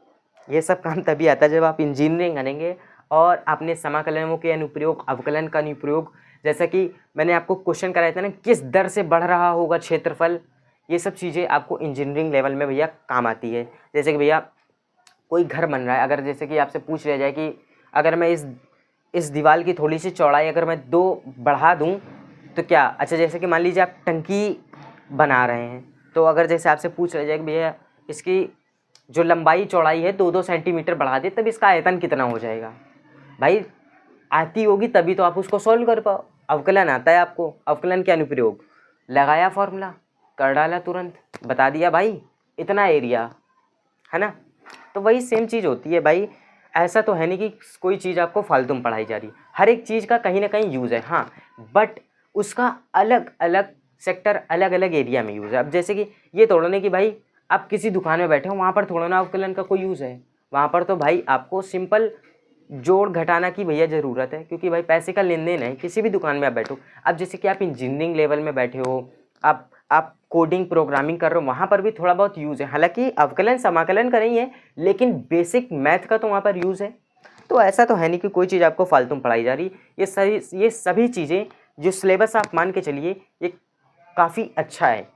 [SPEAKER 1] ये सब काम तभी आता है जब आप इंजीनियरिंग करेंगे और अपने समाकलनों के अनुप्रयोग, अवकलन का अनुप्रयोग, जैसा कि मैंने आपको क्वेश्चन कराया था ना, किस दर से बढ़ रहा होगा क्षेत्रफल, ये सब चीज़ें आपको इंजीनियरिंग लेवल में भैया काम आती है। जैसे कि भैया कोई घर बन रहा है, अगर जैसे कि आपसे पूछ लिया जाए कि अगर मैं इस दीवार की थोड़ी सी चौड़ाई अगर मैं 2 बढ़ा दूं तो क्या, अच्छा जैसे कि मान लीजिए आप टंकी बना रहे हैं, तो अगर जैसे आपसे पूछ लिया जाए कि भैया इसकी जो लंबाई चौड़ाई है 2-2 सेंटीमीटर बढ़ा दे तब इसका आयतन कितना हो जाएगा, भाई आती होगी तभी तो आप उसको सॉल्व कर पाओ। अवकलन आता है आपको, अवकलन के अनुप्रयोग, लगाया फॉर्मूला, कर डाला तुरंत, बता दिया भाई इतना एरिया, है ना। तो वही सेम चीज़ होती है भाई। ऐसा तो है नहीं कि कोई चीज़ आपको फालतू में पढ़ाई जा रही है, हर एक चीज़ का कहीं ना कहीं यूज़ है, हाँ, बट उसका अलग अलग सेक्टर, अलग अलग एरिया में यूज़ है। अब जैसे कि ये थोड़ा ना कि भाई आप किसी दुकान में बैठे हो, वहाँ पर थोड़ा ना अवकलन का कोई यूज़ है, वहाँ पर तो भाई आपको सिंपल जोड़ घटाना की भैया ज़रूरत है, क्योंकि भाई पैसे का लेन देन है। किसी भी दुकान में आप बैठो, अब जैसे कि आप इंजीनियरिंग लेवल में बैठे हो, आप कोडिंग प्रोग्रामिंग कर रहे हो, वहाँ पर भी थोड़ा बहुत यूज़ है, हालांकि अवकलन समाकलन का नहीं है, लेकिन बेसिक मैथ का तो वहाँ पर यूज़ है। तो ऐसा तो है नहीं कि कोई चीज़ आपको फालतू में पढ़ाई जा रही। ये सभी चीज़ें जो सिलेबस आप मान के चलिए ये काफ़ी अच्छा है,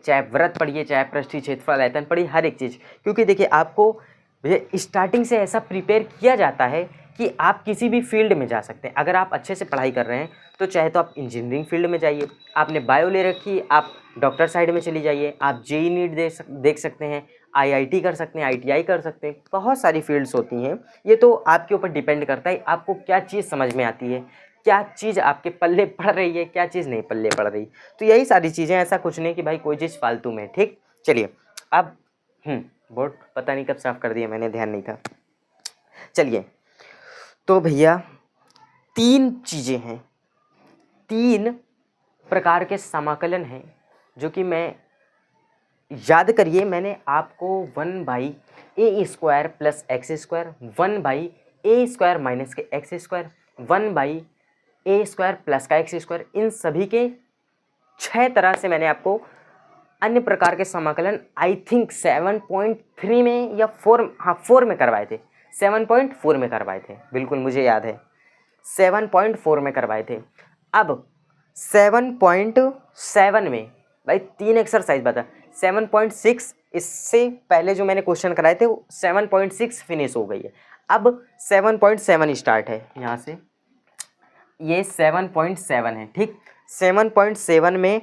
[SPEAKER 1] चाहे व्रत पढ़िए, चाहे पृष्ठीय क्षेत्रफल, आयतन पढ़िए, हर एक चीज़। क्योंकि देखिए आपको स्टार्टिंग से ऐसा प्रिपेयर किया जाता है कि आप किसी भी फील्ड में जा सकते हैं। अगर आप अच्छे से पढ़ाई कर रहे हैं तो चाहे तो आप इंजीनियरिंग फील्ड में जाइए, आपने बायो ले रखी, आप डॉक्टर साइड में चली जाइए, आप जेई नीट देख सकते हैं, आईआईटी कर सकते हैं, आईटीआई कर सकते हैं, बहुत सारी फील्ड्स होती हैं। ये तो आपके ऊपर डिपेंड करता है आपको क्या चीज़ समझ में आती है, क्या चीज़ आपके पल्ले पड़ रही है, क्या चीज़ नहीं पल्ले पड़ रही। तो यही सारी चीज़ें, ऐसा कुछ नहीं कि भाई कोई चीज़ फालतू में। ठीक, चलिए अब बोर्ड पता नहीं कब साफ़ कर दिया मैंने, ध्यान नहीं था। चलिए तो भैया 3 चीज़ें हैं, 3 प्रकार के समाकलन हैं जो कि मैं, याद करिए मैंने आपको 1/a² plus x², 1/a² minus के x², 1/a² प्लस का x², इन सभी के 6 तरह से मैंने आपको अन्य प्रकार के समाकलन आई थिंक 7.3 में या 4 में करवाए थे, 7.4 में करवाए थे, बिल्कुल मुझे याद है 7.4 में करवाए थे। अब 7.7 में भाई 3 एक्सरसाइज बता, 7.6 इससे पहले जो मैंने क्वेश्चन कराए थे वो 7.6 फिनिश हो गई है, अब 7.7 स्टार्ट है यहाँ से, ये 7.7 है। ठीक, 7.7 में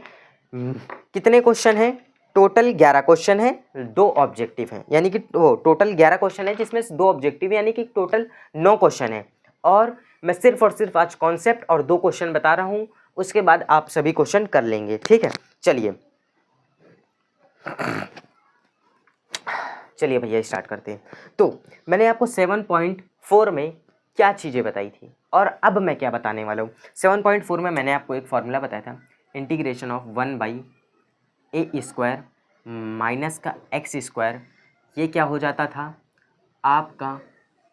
[SPEAKER 1] कितने क्वेश्चन हैं, टोटल 11 क्वेश्चन है, 2 ऑब्जेक्टिव हैं, यानी कि टोटल 11 क्वेश्चन है जिसमें 2 ऑब्जेक्टिव यानी कि टोटल 9 क्वेश्चन है। और मैं सिर्फ और सिर्फ आज कॉन्सेप्ट और 2 क्वेश्चन बता रहा हूँ, उसके बाद आप सभी क्वेश्चन कर लेंगे। ठीक है, चलिए भैया स्टार्ट करते हैं। तो मैंने आपको 7.4 में क्या चीज़ें बताई थी और अब मैं क्या बताने वाला हूँ। 7.4 में मैंने आपको एक फॉर्मूला बताया था, इंटीग्रेशन ऑफ 1/a² माइनस का x², ये क्या हो जाता था आपका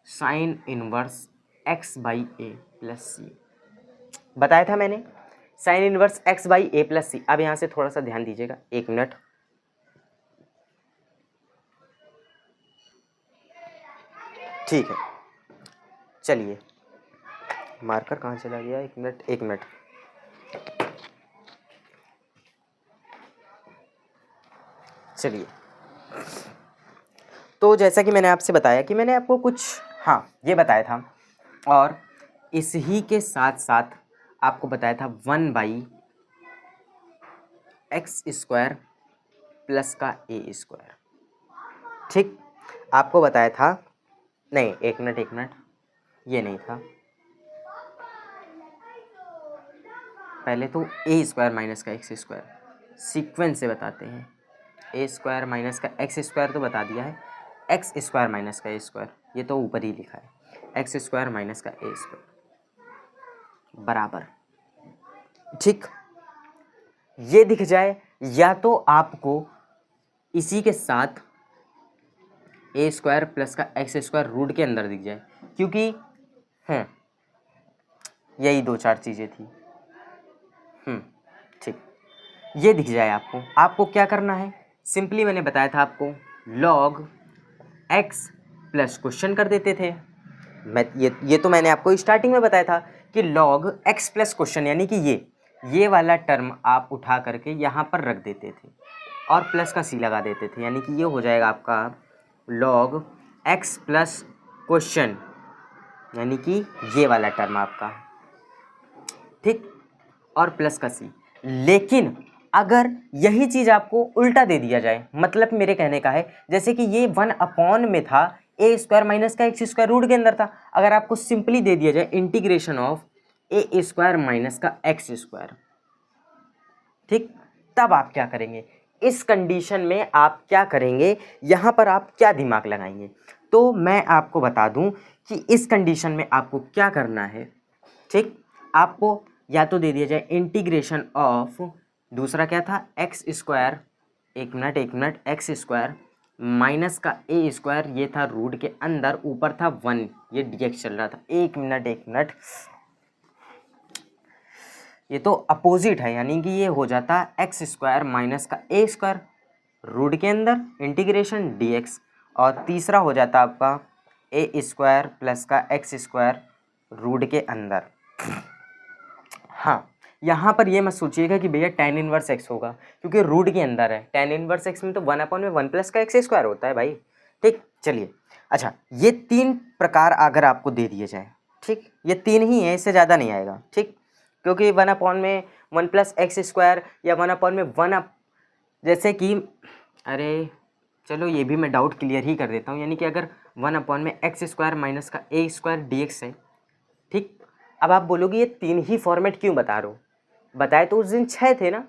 [SPEAKER 1] sine inverse x/a plus c, बताया था मैंने, sine inverse x/a plus c। अब यहाँ से थोड़ा सा ध्यान दीजिएगा, 1 मिनट, ठीक है। चलिए मार्कर कहाँ चला गया, 1 मिनट, चलिए। तो जैसा कि मैंने आपसे बताया कि मैंने आपको कुछ ये बताया था, और इसी के साथ साथ आपको बताया था 1/x² प्लस का a²। ठीक, आपको बताया था, नहीं 1 मिनट, ये नहीं था, पहले तो a² माइनस का x², सीक्वेंस से बताते हैं। a² माइनस का x² तो बता दिया है, x² माइनस का a², ये तो ऊपर ही लिखा है, x² माइनस का a² बराबर, ठीक, ये दिख जाए या तो आपको इसी के साथ a² प्लस का x² रूट के अंदर दिख जाए, क्योंकि यही 2-4 चीज़ें थी। ठीक, ये दिख जाए आपको क्या करना है, सिंपली मैंने बताया था आपको log x प्लस क्वेश्चन कर देते थे। ये तो मैंने आपको स्टार्टिंग में बताया था कि log x प्लस क्वेश्चन, यानी कि ये वाला टर्म आप उठा करके यहाँ पर रख देते थे। और प्लस का सी लगा देते थे, यानी कि ये हो जाएगा आपका log x प्लस क्वेश्चन, यानी कि ये वाला टर्म आपका, ठीक, और प्लस का सी। लेकिन अगर यही चीज़ आपको उल्टा दे दिया जाए, मतलब मेरे कहने का है जैसे कि ये 1 में था ए स्क्वायर माइनस का एक्स स्क्वायर रूट के अंदर था, अगर आपको सिंपली दे दिया जाए integration of A square minus का एक्स स्क्वायर, ठीक, तब आप क्या करेंगे? इस कंडीशन में आप क्या करेंगे, यहाँ पर आप क्या दिमाग लगाएंगे? तो मैं आपको बता दूं कि इस कंडीशन में आपको क्या करना है, ठीक, आपको या तो दे दिया जाए इंटीग्रेशन ऑफ, दूसरा क्या था, एक्स स्क्वायर, एक मिनट, एक्स स्क्वायर माइनस का ए स्क्वायर, ये था रूट के अंदर, ऊपर था 1, ये डीएक्स चल रहा था, एक मिनट, ये तो अपोजिट है, यानी कि ये हो जाता है एक्स स्क्वायर माइनस का ए स्क्वायर रूट के अंदर इंटीग्रेशन डीएक्स, और तीसरा हो जाता आपका ए स्क्वायर प्लस का एक्स स्क्वायर रूट के अंदर। हाँ, यहाँ पर ये मत सोचिएगा कि भैया tan इनवर्स एक्स होगा, क्योंकि रूट के अंदर है, tan इनवर्स एक्स में तो 1/1 प्लस का एक्स स्क्वायर होता है भाई, ठीक। चलिए, अच्छा, ये 3 प्रकार अगर आपको दे दिए जाए, ठीक, ये 3 ही है, इससे ज़्यादा नहीं आएगा, ठीक, क्योंकि 1/1 प्लस एक्स स्क्वायर या 1/1 जैसे कि, अरे चलो ये भी मैं डाउट क्लियर ही कर देता हूँ, यानी कि अगर 1/x स्क्वायर माइनस का ए स्क्वायर डी एक्स है, ठीक। अब आप बोलोगे ये 3 ही फॉर्मेट क्यों बता रहे हो? बताए तो उस दिन 6 थे ना,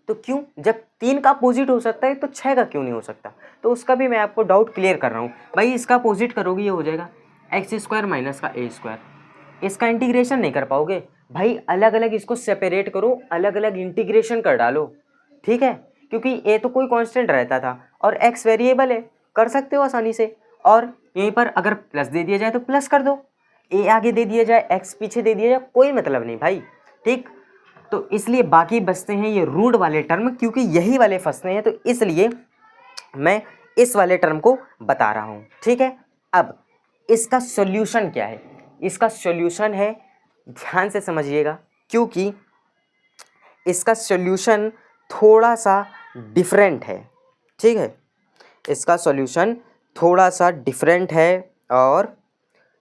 [SPEAKER 1] तो क्यों, जब 3 का अपोजिट हो सकता है तो 6 का क्यों नहीं हो सकता? तो उसका भी मैं आपको डाउट क्लियर कर रहा हूँ भाई। इसका अपोजिट करोगे ये हो जाएगा एक्स स्क्वायर माइनस का ए स्क्वायर, इसका इंटीग्रेशन नहीं कर पाओगे भाई, अलग अलग इसको सेपरेट करो, अलग अलग इंटीग्रेशन कर डालो, ठीक है, क्योंकि ए तो कोई कांस्टेंट रहता था और एक्स वेरिएबल है, कर सकते हो आसानी से। और यहीं पर अगर प्लस दे दिया जाए तो प्लस कर दो, ए आगे दे दिया जाए, एक्स पीछे दे दिया जाए, कोई मतलब नहीं भाई, ठीक। तो इसलिए बाकी बचते हैं ये रूट वाले टर्म, क्योंकि यही वाले फंसते हैं, तो इसलिए मैं इस वाले टर्म को बता रहा हूँ, ठीक है। अब इसका सॉल्यूशन क्या है? इसका सॉल्यूशन है, ध्यान से समझिएगा, क्योंकि इसका सॉल्यूशन थोड़ा सा डिफरेंट है, ठीक है। इसका सॉल्यूशन थोड़ा सा डिफरेंट है, और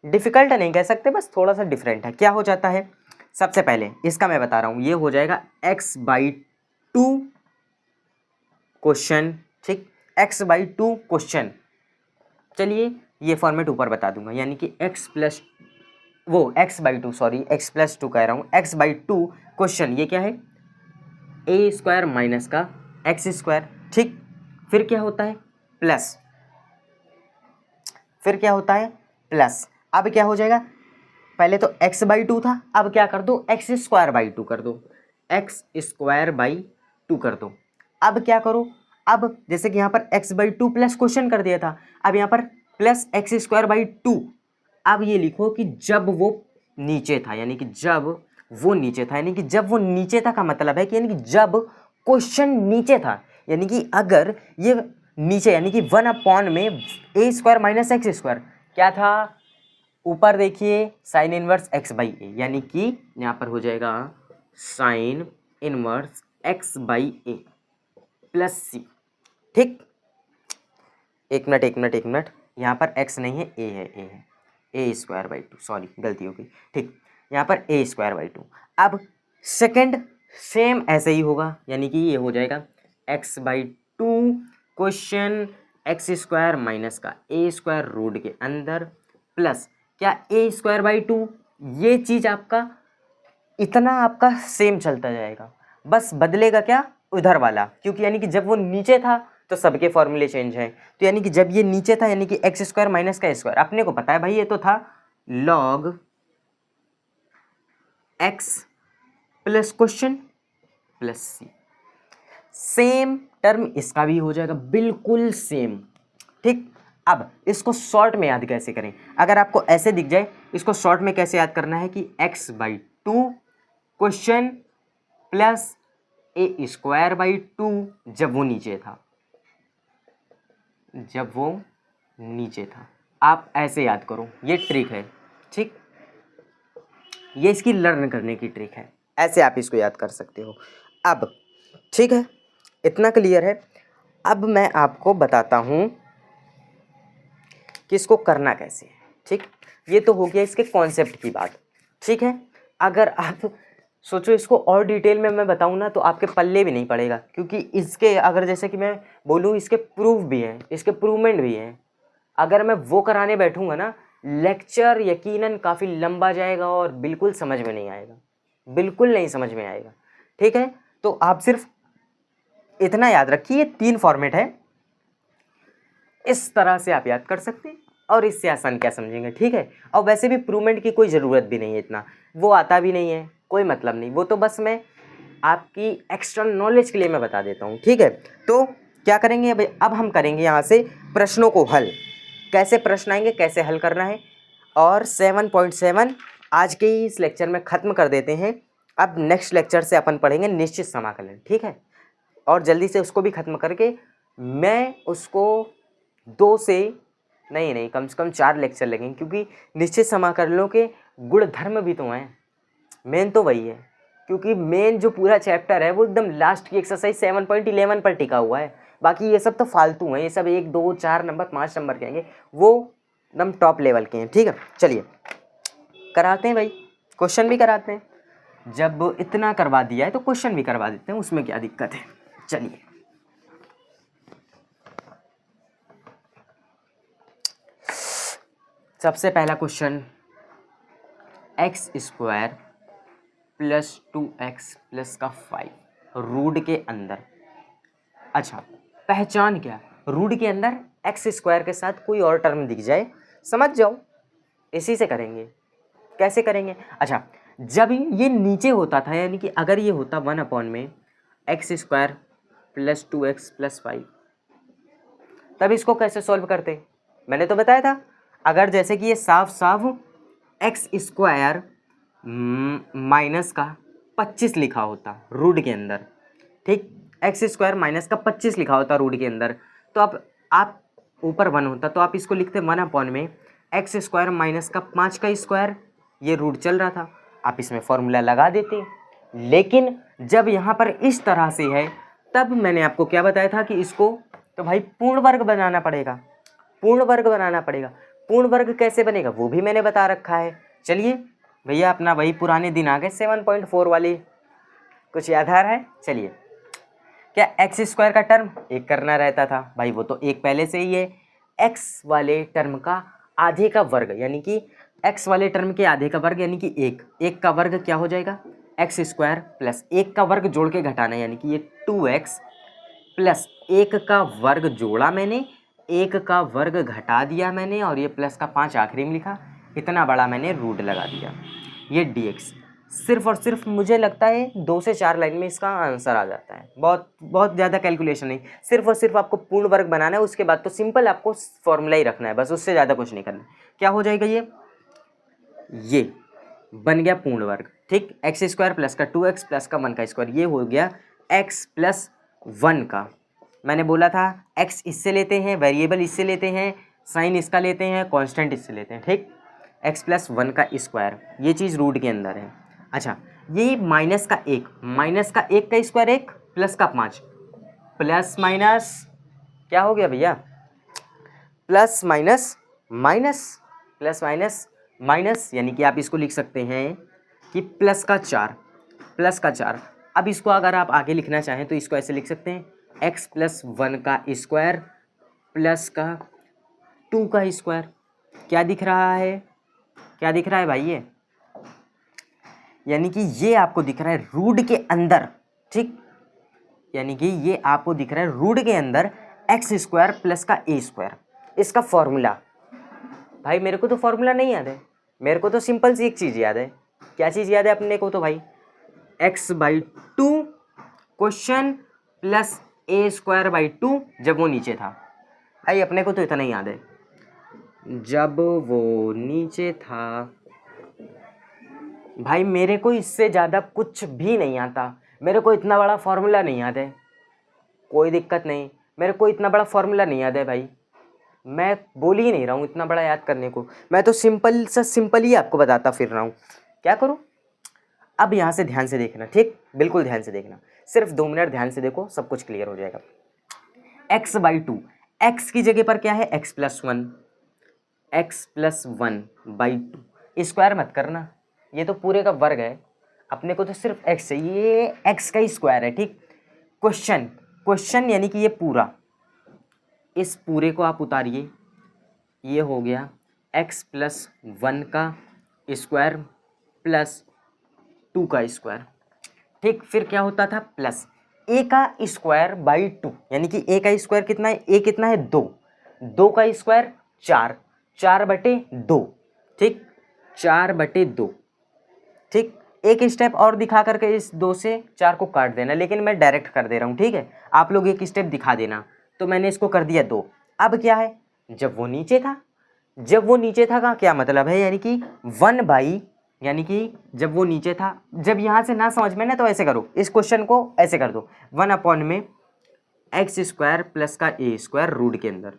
[SPEAKER 1] डिफ़िकल्ट नहीं कह सकते, बस थोड़ा सा डिफरेंट है। क्या हो जाता है? सबसे पहले इसका मैं बता रहा हूँ, ये हो जाएगा x/2 क्वेश्चन, ठीक, x/2 क्वेश्चन। चलिए ये फॉर्मेट ऊपर बता दूंगा, यानी कि x/2 कह रहा हूँ, x/2 क्वेश्चन, ये क्या है, ए स्क्वायर माइनस का एक्स स्क्वायर, ठीक। फिर क्या होता है? प्लस, फिर क्या होता है? प्लस। अब क्या हो जाएगा? पहले तो x/2 था, अब क्या कर दो, x² कर दो, x² कर दो। अब क्या करो, अब जैसे कि यहाँ पर x/2 प्लस क्वेश्चन कर दिया था, अब यहाँ पर प्लस x²/2। अब ये लिखो कि जब वो नीचे था, यानी कि जब वो नीचे था, यानी कि जब वो नीचे था का मतलब है कि यानी कि जब क्वेश्चन नीचे था, यानी कि अगर ये नीचे, यानी कि 1 में ए स्क्वायर माइनस एक्स स्क्वायर क्या था, ऊपर देखिए साइन इनवर्स x/a, यानी कि यहाँ पर हो जाएगा साइन इनवर्स x/a प्लस सी, ठीक। एक मिनट, यहाँ पर x नहीं है, a है, a²/2, सॉरी गलती हो गई, ठीक, यहाँ पर a²/2। अब सेकंड सेम ऐसे ही होगा, यानी कि ये हो जाएगा x/2 क्वेश्चन x² माइनस का a² रूट के अंदर प्लस क्या a²/2, ये चीज़ आपका इतना आपका सेम चलता जाएगा, बस बदलेगा क्या, उधर वाला, क्योंकि यानी कि जब वो नीचे था तो सबके फॉर्मूले चेंज हैं, तो यानी कि जब ये नीचे था, यानी कि x² माइनस का स्क्वायर, अपने को पता है भाई ये तो था log x plus question plus C. Same term इसका भी हो जाएगा, बिल्कुल सेम, ठीक। अब इसको शॉर्ट में याद कैसे करें? अगर आपको ऐसे दिख जाए, इसको शॉर्ट में कैसे याद करना है कि x/2 क्वेश्चन प्लस a²/2 जब वो नीचे था, आप ऐसे याद करो, ये ट्रिक है, ठीक, ये इसकी लर्न करने की ट्रिक है, ऐसे आप इसको याद कर सकते हो। अब ठीक है, इतना क्लियर है। अब मैं आपको बताता हूँ कि इसको करना कैसे है। ठीक, ये तो हो गया इसके कॉन्सेप्ट की बात। ठीक है, अगर आप सोचो इसको और डिटेल में मैं बताऊँ ना तो आपके पल्ले भी नहीं पड़ेगा, क्योंकि इसके अगर जैसे कि मैं बोलूँ इसके प्रूफ भी हैं, इसके प्रूवमेंट भी हैं। अगर मैं वो कराने बैठूंगा ना लेक्चर यकीनन काफ़ी लंबा जाएगा और बिल्कुल समझ में नहीं आएगा, बिल्कुल नहीं समझ में आएगा। ठीक है, तो आप सिर्फ इतना याद रखिए 3 फॉर्मेट है, इस तरह से आप याद कर सकते हैं और इससे आसान क्या समझेंगे। ठीक है, और वैसे भी प्रूवमेंट की कोई ज़रूरत भी नहीं है, इतना वो आता भी नहीं है, कोई मतलब नहीं, वो तो बस मैं आपकी एक्स्ट्रा नॉलेज के लिए मैं बता देता हूँ। ठीक है, तो क्या करेंगे अब हम करेंगे यहाँ से प्रश्नों को हल, कैसे प्रश्न आएंगे, कैसे हल करना है। और 7.7 आज के ही इस लेक्चर में ख़त्म कर देते हैं। अब नेक्स्ट लेक्चर से अपन पढ़ेंगे निश्चित समाकलन। ठीक है, और जल्दी से उसको भी ख़त्म करके मैं उसको 2 से नहीं कम से कम 4 लेक्चर लगेंगे, क्योंकि निश्चित समाकलनों के गुण धर्म भी तो हैं, मेन तो वही है। क्योंकि मेन जो पूरा चैप्टर है वो एकदम लास्ट की एक्सरसाइज 7.11 पर टिका हुआ है, बाकी ये सब तो फालतू हैं, ये सब 1 2 4 नंबर 5 नंबर के आएंगे, वो एकदम टॉप लेवल के हैं। ठीक है, चलिए कराते हैं भाई, क्वेश्चन भी कराते हैं। जब इतना करवा दिया है तो क्वेश्चन भी करवा देते हैं, उसमें क्या दिक्कत है। चलिए सबसे पहला question, x square plus 2x plus का 5 रूट के अंदर। अच्छा, पहचान क्या, रूट के अंदर एक्स स्क्वायर के साथ कोई और टर्म दिख जाए समझ जाओ, इसी से करेंगे। कैसे करेंगे, अच्छा जब ये नीचे होता था, यानी कि अगर ये होता 1 में x square plus 2x plus 5, तब इसको कैसे सॉल्व करते, मैंने तो बताया था। अगर जैसे कि ये साफ साफ एक्स स्क्वायर माइनस का 25 लिखा होता रूट के अंदर, ठीक, एक्स स्क्वायर माइनस का 25 लिखा होता रूट के अंदर, तो अब आप ऊपर 1 होता तो आप इसको लिखते 1 में एक्स स्क्वायर माइनस का 5 का स्क्वायर, ये रूट चल रहा था, आप इसमें फॉर्मूला लगा देते। लेकिन जब यहाँ पर इस तरह से है, तब मैंने आपको क्या बताया था कि इसको तो भाई पूर्ण वर्ग बनाना पड़ेगा, पूर्ण वर्ग बनाना पड़ेगा। पूर्ण वर्ग कैसे बनेगा वो भी मैंने बता रखा है। चलिए भैया, अपना वही पुराने दिन आ गए 7.4 वाली, कुछ याद आ रहा है। चलिए, क्या एक्स स्क्वायर का टर्म एक करना रहता था भाई, वो तो एक पहले से ही है। एक्स वाले टर्म का आधे का वर्ग, यानी कि एक्स वाले टर्म के आधे का वर्ग, यानी कि एक का वर्ग क्या हो जाएगा, एक्स स्क्वायर प्लस 1 का वर्ग जोड़ के घटाना, यानी कि ये 2x प्लस 1 का वर्ग जोड़ा मैंने, 1 का वर्ग घटा दिया मैंने, और ये प्लस का 5 आखिरी में लिखा, इतना बड़ा मैंने रूट लगा दिया, ये dx। सिर्फ और सिर्फ मुझे लगता है 2 से 4 लाइन में इसका आंसर आ जाता है, बहुत ज़्यादा कैलकुलेशन नहीं, सिर्फ और सिर्फ आपको पूर्ण वर्ग बनाना है, उसके बाद तो सिंपल आपको फॉर्मूला ही रखना है बस, उससे ज़्यादा कुछ नहीं करना। क्या हो जाएगा, ये बन गया पूर्ण वर्ग। ठीक, एक्स स्क्वायर प्लस का 2x प्लस का 1 का स्क्वायर, ये हो गया x प्लस 1 का। मैंने बोला था x इससे लेते हैं, वेरिएबल इससे लेते हैं, साइन इसका लेते हैं, कांस्टेंट इससे लेते हैं। ठीक, x प्लस 1 का स्क्वायर, ये चीज़ रूट के अंदर है। अच्छा, ये माइनस का 1 का स्क्वायर 1 प्लस का 5, प्लस माइनस क्या हो गया भैया, plus minus minus, plus minus minus, यानी कि आप इसको लिख सकते हैं कि प्लस का 4। अब इसको अगर आप आगे लिखना चाहें तो इसको ऐसे लिख सकते हैं, x प्लस 1 का स्क्वायर प्लस का 2 का स्क्वायर। क्या दिख रहा है, क्या दिख रहा है भाई, ये यानी कि ये आपको दिख रहा है रूट के अंदर। ठीक, यानी कि ये आपको दिख रहा है रूट के अंदर एक्स स्क्वायर प्लस का ए स्क्वायर, इसका फॉर्मूला। भाई मेरे को तो फॉर्मूला नहीं याद है, मेरे को तो सिंपल सी एक चीज़ याद है। क्या चीज़ याद है अपने को, तो भाई x/2 question plus A square by 2 जब वो नीचे था। भाई अपने को तो इतना ही याद है, जब वो नीचे था। भाई मेरे को इससे ज़्यादा कुछ भी नहीं आता, मेरे को इतना बड़ा फॉर्मूला नहीं याद है, कोई दिक्कत नहीं, मेरे को इतना बड़ा फॉर्मूला नहीं याद है भाई, मैं बोल ही नहीं रहा हूँ इतना बड़ा याद करने को, मैं तो सिंपल ही आपको बताता फिर रहा हूँ। क्या करूँ, अब यहाँ से ध्यान से देखना, ठीक, बिल्कुल ध्यान से देखना, सिर्फ 2 मिनट ध्यान से देखो, सब कुछ क्लियर हो जाएगा। x/2, x की जगह पर क्या है x+1, x+1/2। स्क्वायर मत करना, ये तो पूरे का वर्ग है, अपने को तो सिर्फ x चाहिए, ये x का ही स्क्वायर है। ठीक, क्वेश्चन यानी कि ये पूरा, इस पूरे को आप उतारिए, ये हो गया x+1 का स्क्वायर प्लस 2 का स्क्वायर। ठीक, फिर क्या होता था प्लस a का स्क्वायर बाई 2, यानी कि a का स्क्वायर कितना है, a कितना है 2, 2 का स्क्वायर 4, 4/2। ठीक, 4/2। ठीक, एक स्टेप और दिखा करके इस 2 से 4 को काट देना, लेकिन मैं डायरेक्ट कर दे रहा हूँ। ठीक है, आप लोग एक स्टेप दिखा देना। तो मैंने इसको कर दिया 2। अब क्या है, जब वो नीचे था का क्या मतलब है, यानी कि 1/, यानी कि जब वो नीचे था, जब यहाँ से ना समझ में ना तो ऐसे करो, इस क्वेश्चन को ऐसे कर दो, 1 में x² प्लस का a² रूट के अंदर।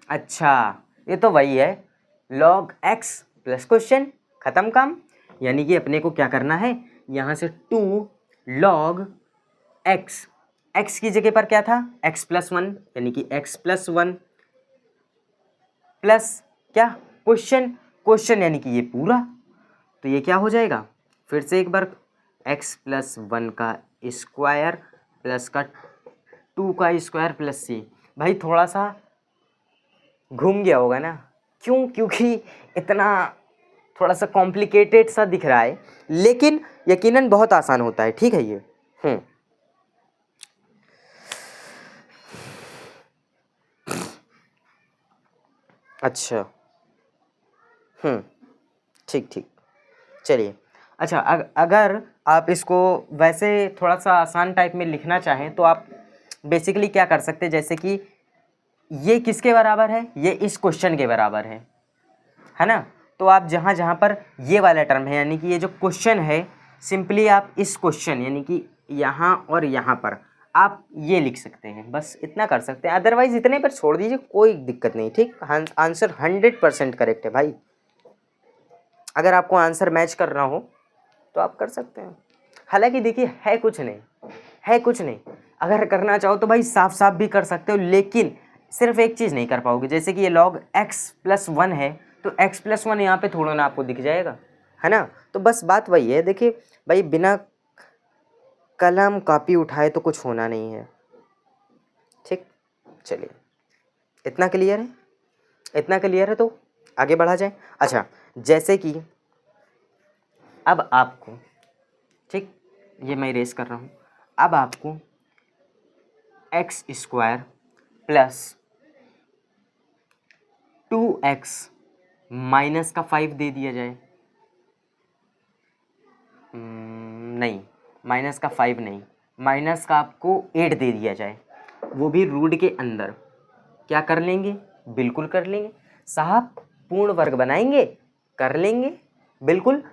[SPEAKER 1] अच्छा, ये तो वही है, log x प्लस क्वेश्चन, खत्म काम। यानी कि अपने को क्या करना है, यहाँ से 2 log x, x की जगह पर क्या था x+1, यानी कि x+1 प्लस क्या क्वेश्चन यानी कि ये पूरा, तो ये क्या हो जाएगा, फिर से एक बार x+1 का स्क्वायर प्लस का 2 का स्क्वायर प्लस c। भाई थोड़ा सा घूम गया होगा ना, क्यों, क्योंकि इतना थोड़ा सा कॉम्प्लिकेटेड सा दिख रहा है, लेकिन यकीनन बहुत आसान होता है। ठीक है ये। अच्छा, ठीक, चलिए। अच्छा, अगर आप इसको वैसे थोड़ा सा आसान टाइप में लिखना चाहें तो आप बेसिकली क्या कर सकते हैं, जैसे कि ये किसके बराबर है, ये इस क्वेश्चन के बराबर है ना। तो आप जहाँ जहाँ पर ये वाला टर्म है, यानी कि ये जो क्वेश्चन है, सिंपली आप इस क्वेश्चन यानी कि यहाँ और यहाँ पर आप ये लिख सकते हैं, बस इतना कर सकते हैं। अदरवाइज इतने पर छोड़ दीजिए, कोई दिक्कत नहीं। ठीक, आंसर 100% करेक्ट है भाई। अगर आपको आंसर मैच करना हो तो आप कर सकते हैं। हालांकि देखिए है कुछ नहीं, अगर करना चाहो तो भाई साफ साफ भी कर सकते हो, लेकिन सिर्फ एक चीज़ नहीं कर पाओगे, जैसे कि ये log x+1 है, तो x+1 यहाँ पे थोड़ा ना आपको दिख जाएगा, है ना। तो बस बात वही है, देखिए भाई बिना कलम कॉपी उठाए तो कुछ होना नहीं है। ठीक, चलिए, इतना क्लियर है तो आगे बढ़ा जाए। अच्छा, जैसे कि अब आपको, ठीक, ये मैं इरेज कर रहा हूँ, अब आपको x² प्लस 2x माइनस का 5 दे दिया जाए। नहीं, माइनस का 5 नहीं, माइनस का आपको 8 दे दिया जाए, वो भी रूट के अंदर। क्या कर लेंगे, बिल्कुल कर लेंगे साहब, पूर्ण वर्ग बनाएंगे, कर लेंगे बिल्कुल।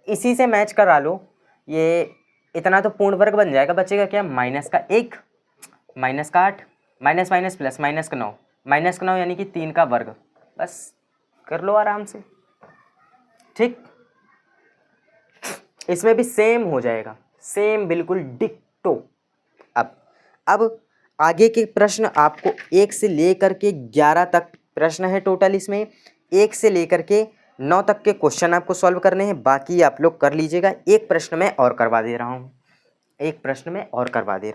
[SPEAKER 1] इसी से मैच करा लो, ये इतना तो पूर्ण वर्ग बन जाएगा, बचेगा क्या, -1, -8, माइनस माइनस प्लस -9, -9 यानी कि 3 का वर्ग, बस कर लो आराम से। ठीक, इसमें भी सेम हो जाएगा, सेम बिल्कुल डिक्टो। अब आगे के प्रश्न आपको 1 से लेकर के 11 तक प्रश्न है टोटल, इसमें 1 से लेकर के 9 तक के क्वेश्चन आपको सॉल्व करने हैं, बाकी आप लोग कर लीजिएगा। एक प्रश्न मैं और करवा दे रहा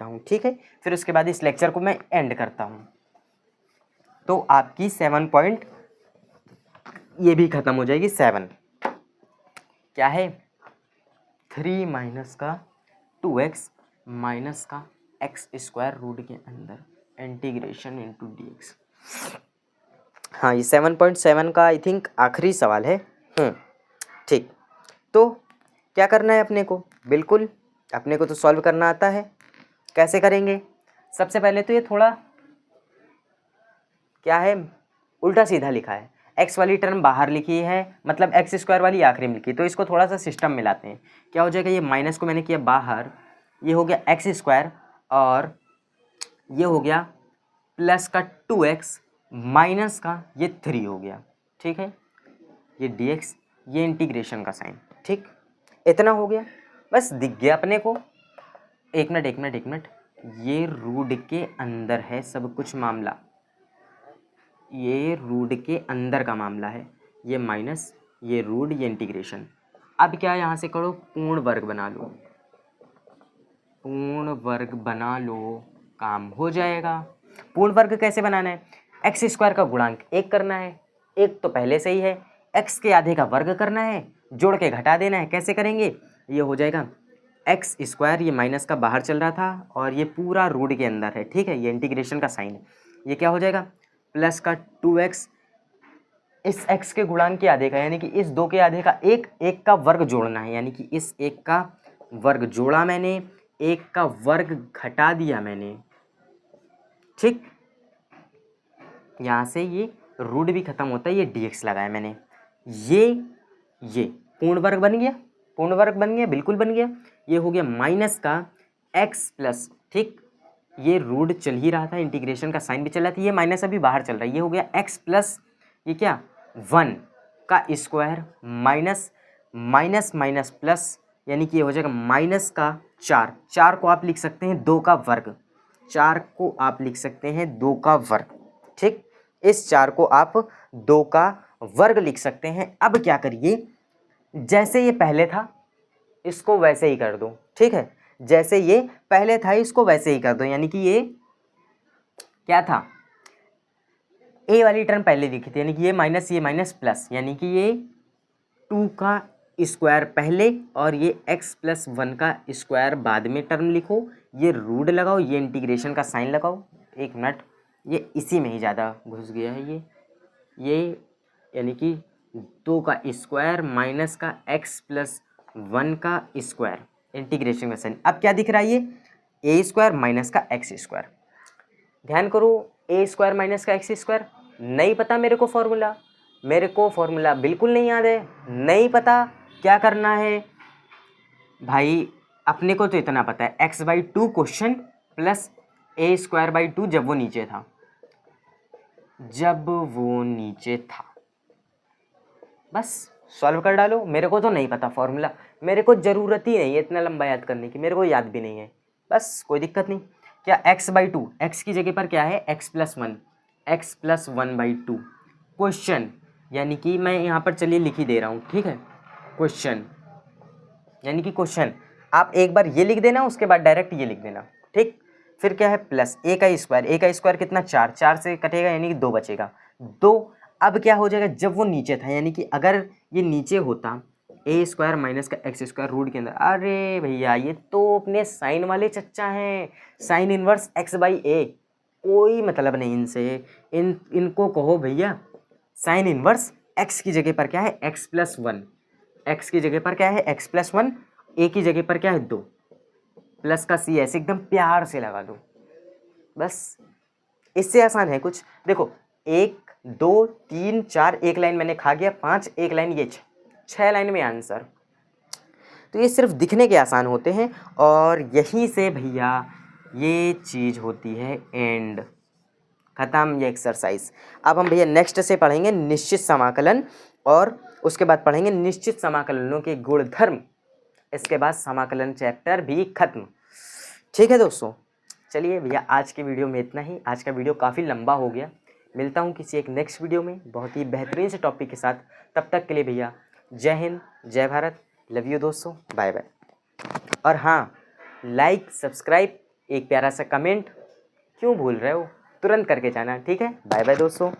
[SPEAKER 1] हूँ, ठीक है, फिर उसके बाद इस लेक्चर को मैं एंड करता हूँ। तो आपकी 7 पॉइंट ये भी खत्म हो जाएगी। 7 क्या है, 3 माइनस का 2x माइनस का x² रूट के अंदर इंटीग्रेशन इनटू dx। हाँ, ये 7.7 का आई थिंक आखिरी सवाल है। ठीक, तो क्या करना है अपने को, बिल्कुल अपने को तो सॉल्व करना आता है। कैसे करेंगे, सबसे पहले तो ये थोड़ा क्या है, उल्टा सीधा लिखा है, x वाली टर्म बाहर लिखी है, मतलब x² वाली आखिरी में लिखी, तो इसको थोड़ा सा सिस्टम मिलाते हैं। क्या हो जाएगा, ये माइनस को मैंने किया बाहर, ये हो गया x², और ये हो गया प्लस का 2x माइनस का ये 3 हो गया। ठीक है, ये dx, ये इंटीग्रेशन का साइन। ठीक, इतना हो गया, बस दिख गया अपने को। एक मिनट, ये रूट के अंदर है सब कुछ मामला, ये रूट के अंदर का मामला है, ये माइनस, ये रूट, ये इंटीग्रेशन। अब क्या यहाँ से करो, पूर्ण वर्ग बना लो, पूर्ण वर्ग बना लो, काम हो जाएगा। पूर्ण वर्ग कैसे बनाना है, एक्स स्क्वायर का गुणांक 1 करना है, 1 तो पहले से ही है, एक्स के आधे का वर्ग करना है, जोड़ के घटा देना है। कैसे करेंगे, ये हो जाएगा एक्स स्क्वायर, ये माइनस का बाहर चल रहा था और ये पूरा रूट के अंदर है, ठीक है, ये इंटीग्रेशन का साइन है। ये क्या हो जाएगा, प्लस का 2x, इस x के गुणांक के आधे का, यानी कि इस 2 के आधे का 1 का वर्ग जोड़ना है, यानी कि इस 1 का वर्ग जोड़ा मैंने, 1 का वर्ग घटा दिया मैंने, ठीक। यहाँ से ये रूट भी खत्म होता है, ये dx लगाया मैंने, ये पूर्ण वर्ग बन गया, पूर्ण वर्ग बन गया, बिल्कुल बन गया। ये हो गया माइनस का x प्लस, ठीक, ये रूट चल ही रहा था, इंटीग्रेशन का साइन भी चल रहा था, ये माइनस अभी बाहर चल रहा है, ये हो गया x प्लस, ये क्या 1 का square minus minus minus plus, यानी कि ये हो जाएगा माइनस का 4, 4 को आप लिख सकते हैं 2 का वर्ग, 4 को आप लिख सकते हैं 2 का वर्ग, ठीक। इस 4 को आप 2 का वर्ग लिख सकते हैं। अब क्या करिए, जैसे ये पहले था इसको वैसे ही कर दो, ठीक है, जैसे ये पहले था इसको वैसे ही कर दो, यानी कि ये क्या था, ए वाली टर्म पहले लिखी थी, यानी कि ये माइनस प्लस, यानी कि ये 2 का स्क्वायर पहले और ये x प्लस 1 का स्क्वायर बाद में टर्म लिखो, ये रूट लगाओ, ये इंटीग्रेशन का साइन लगाओ। एक मिनट, ये इसी में ही ज़्यादा घुस गया है, ये यानी कि 2 का स्क्वायर माइनस का x प्लस 1 का स्क्वायर, इंटीग्रेशन का साइन। अब क्या दिख रहा है, ये ए स्क्वायर माइनस का एक्स स्क्वायर। ध्यान करो, ए स्क्वायर माइनस का एक्स स्क्वायर नहीं पता मेरे को फॉर्मूला, मेरे को फॉर्मूला बिल्कुल नहीं याद है, नहीं पता क्या करना है भाई। अपने को तो इतना पता है x/2 question plus A square by 2 जब वो नीचे था, जब वो नीचे था, बस सॉल्व कर डालो। मेरे को तो नहीं पता फॉर्मूला, मेरे को ज़रूरत ही नहीं है इतना लंबा याद करने की, मेरे को याद भी नहीं है, बस कोई दिक्कत नहीं। क्या x/2, x की जगह पर क्या है x plus 1, x plus 1/2 question, यानी कि मैं यहाँ पर चलिए लिख ही दे रहा हूँ, ठीक है, क्वेश्चन यानी कि क्वेश्चन। आप एक बार ये लिख देना, उसके बाद डायरेक्ट ये लिख देना, ठीक। फिर क्या है, प्लस ए का स्क्वायर कितना 4, 4 से कटेगा यानी कि 2 बचेगा, 2। अब क्या हो जाएगा, जब वो नीचे था, यानी कि अगर ये नीचे होता ए स्क्वायर माइनस का एक्स स्क्वायर रूट के अंदर, अरे भैया ये तो अपने साइन वाले चच्चा हैं, साइन इनवर्स x/a, कोई मतलब नहीं इनसे, इनको कहो भैया साइन इनवर्स x की जगह पर क्या है x प्लस 1, x की जगह पर क्या है x प्लस 1, a की जगह पर क्या है 2, प्लस का सी ऐसे एकदम प्यार से लगा दो, बस इससे आसान है कुछ। देखो 1 2 3 4 एक लाइन मैंने खा गया, 5 एक लाइन, ये 6 लाइन में आंसर। तो ये सिर्फ दिखने के आसान होते हैं, और यहीं से भैया ये चीज़ होती है एंड, ख़त्म ये एक्सरसाइज। अब हम भैया नेक्स्ट से पढ़ेंगे निश्चित समाकलन, और उसके बाद पढ़ेंगे निश्चित समाकलनों के गुणधर्म, इसके बाद समाकलन चैप्टर भी खत्म, ठीक है दोस्तों। चलिए भैया आज के वीडियो में इतना ही, आज का वीडियो काफ़ी लंबा हो गया, मिलता हूँ किसी एक नेक्स्ट वीडियो में बहुत ही बेहतरीन से टॉपिक के साथ। तब तक के लिए भैया जय हिंद, जय भारत, लव यू दोस्तों, बाय बाय। और हाँ, लाइक सब्सक्राइब, एक प्यारा सा कमेंट क्यों भूल रहे हो, तुरंत करके जाना, ठीक है। बाय बाय दोस्तों।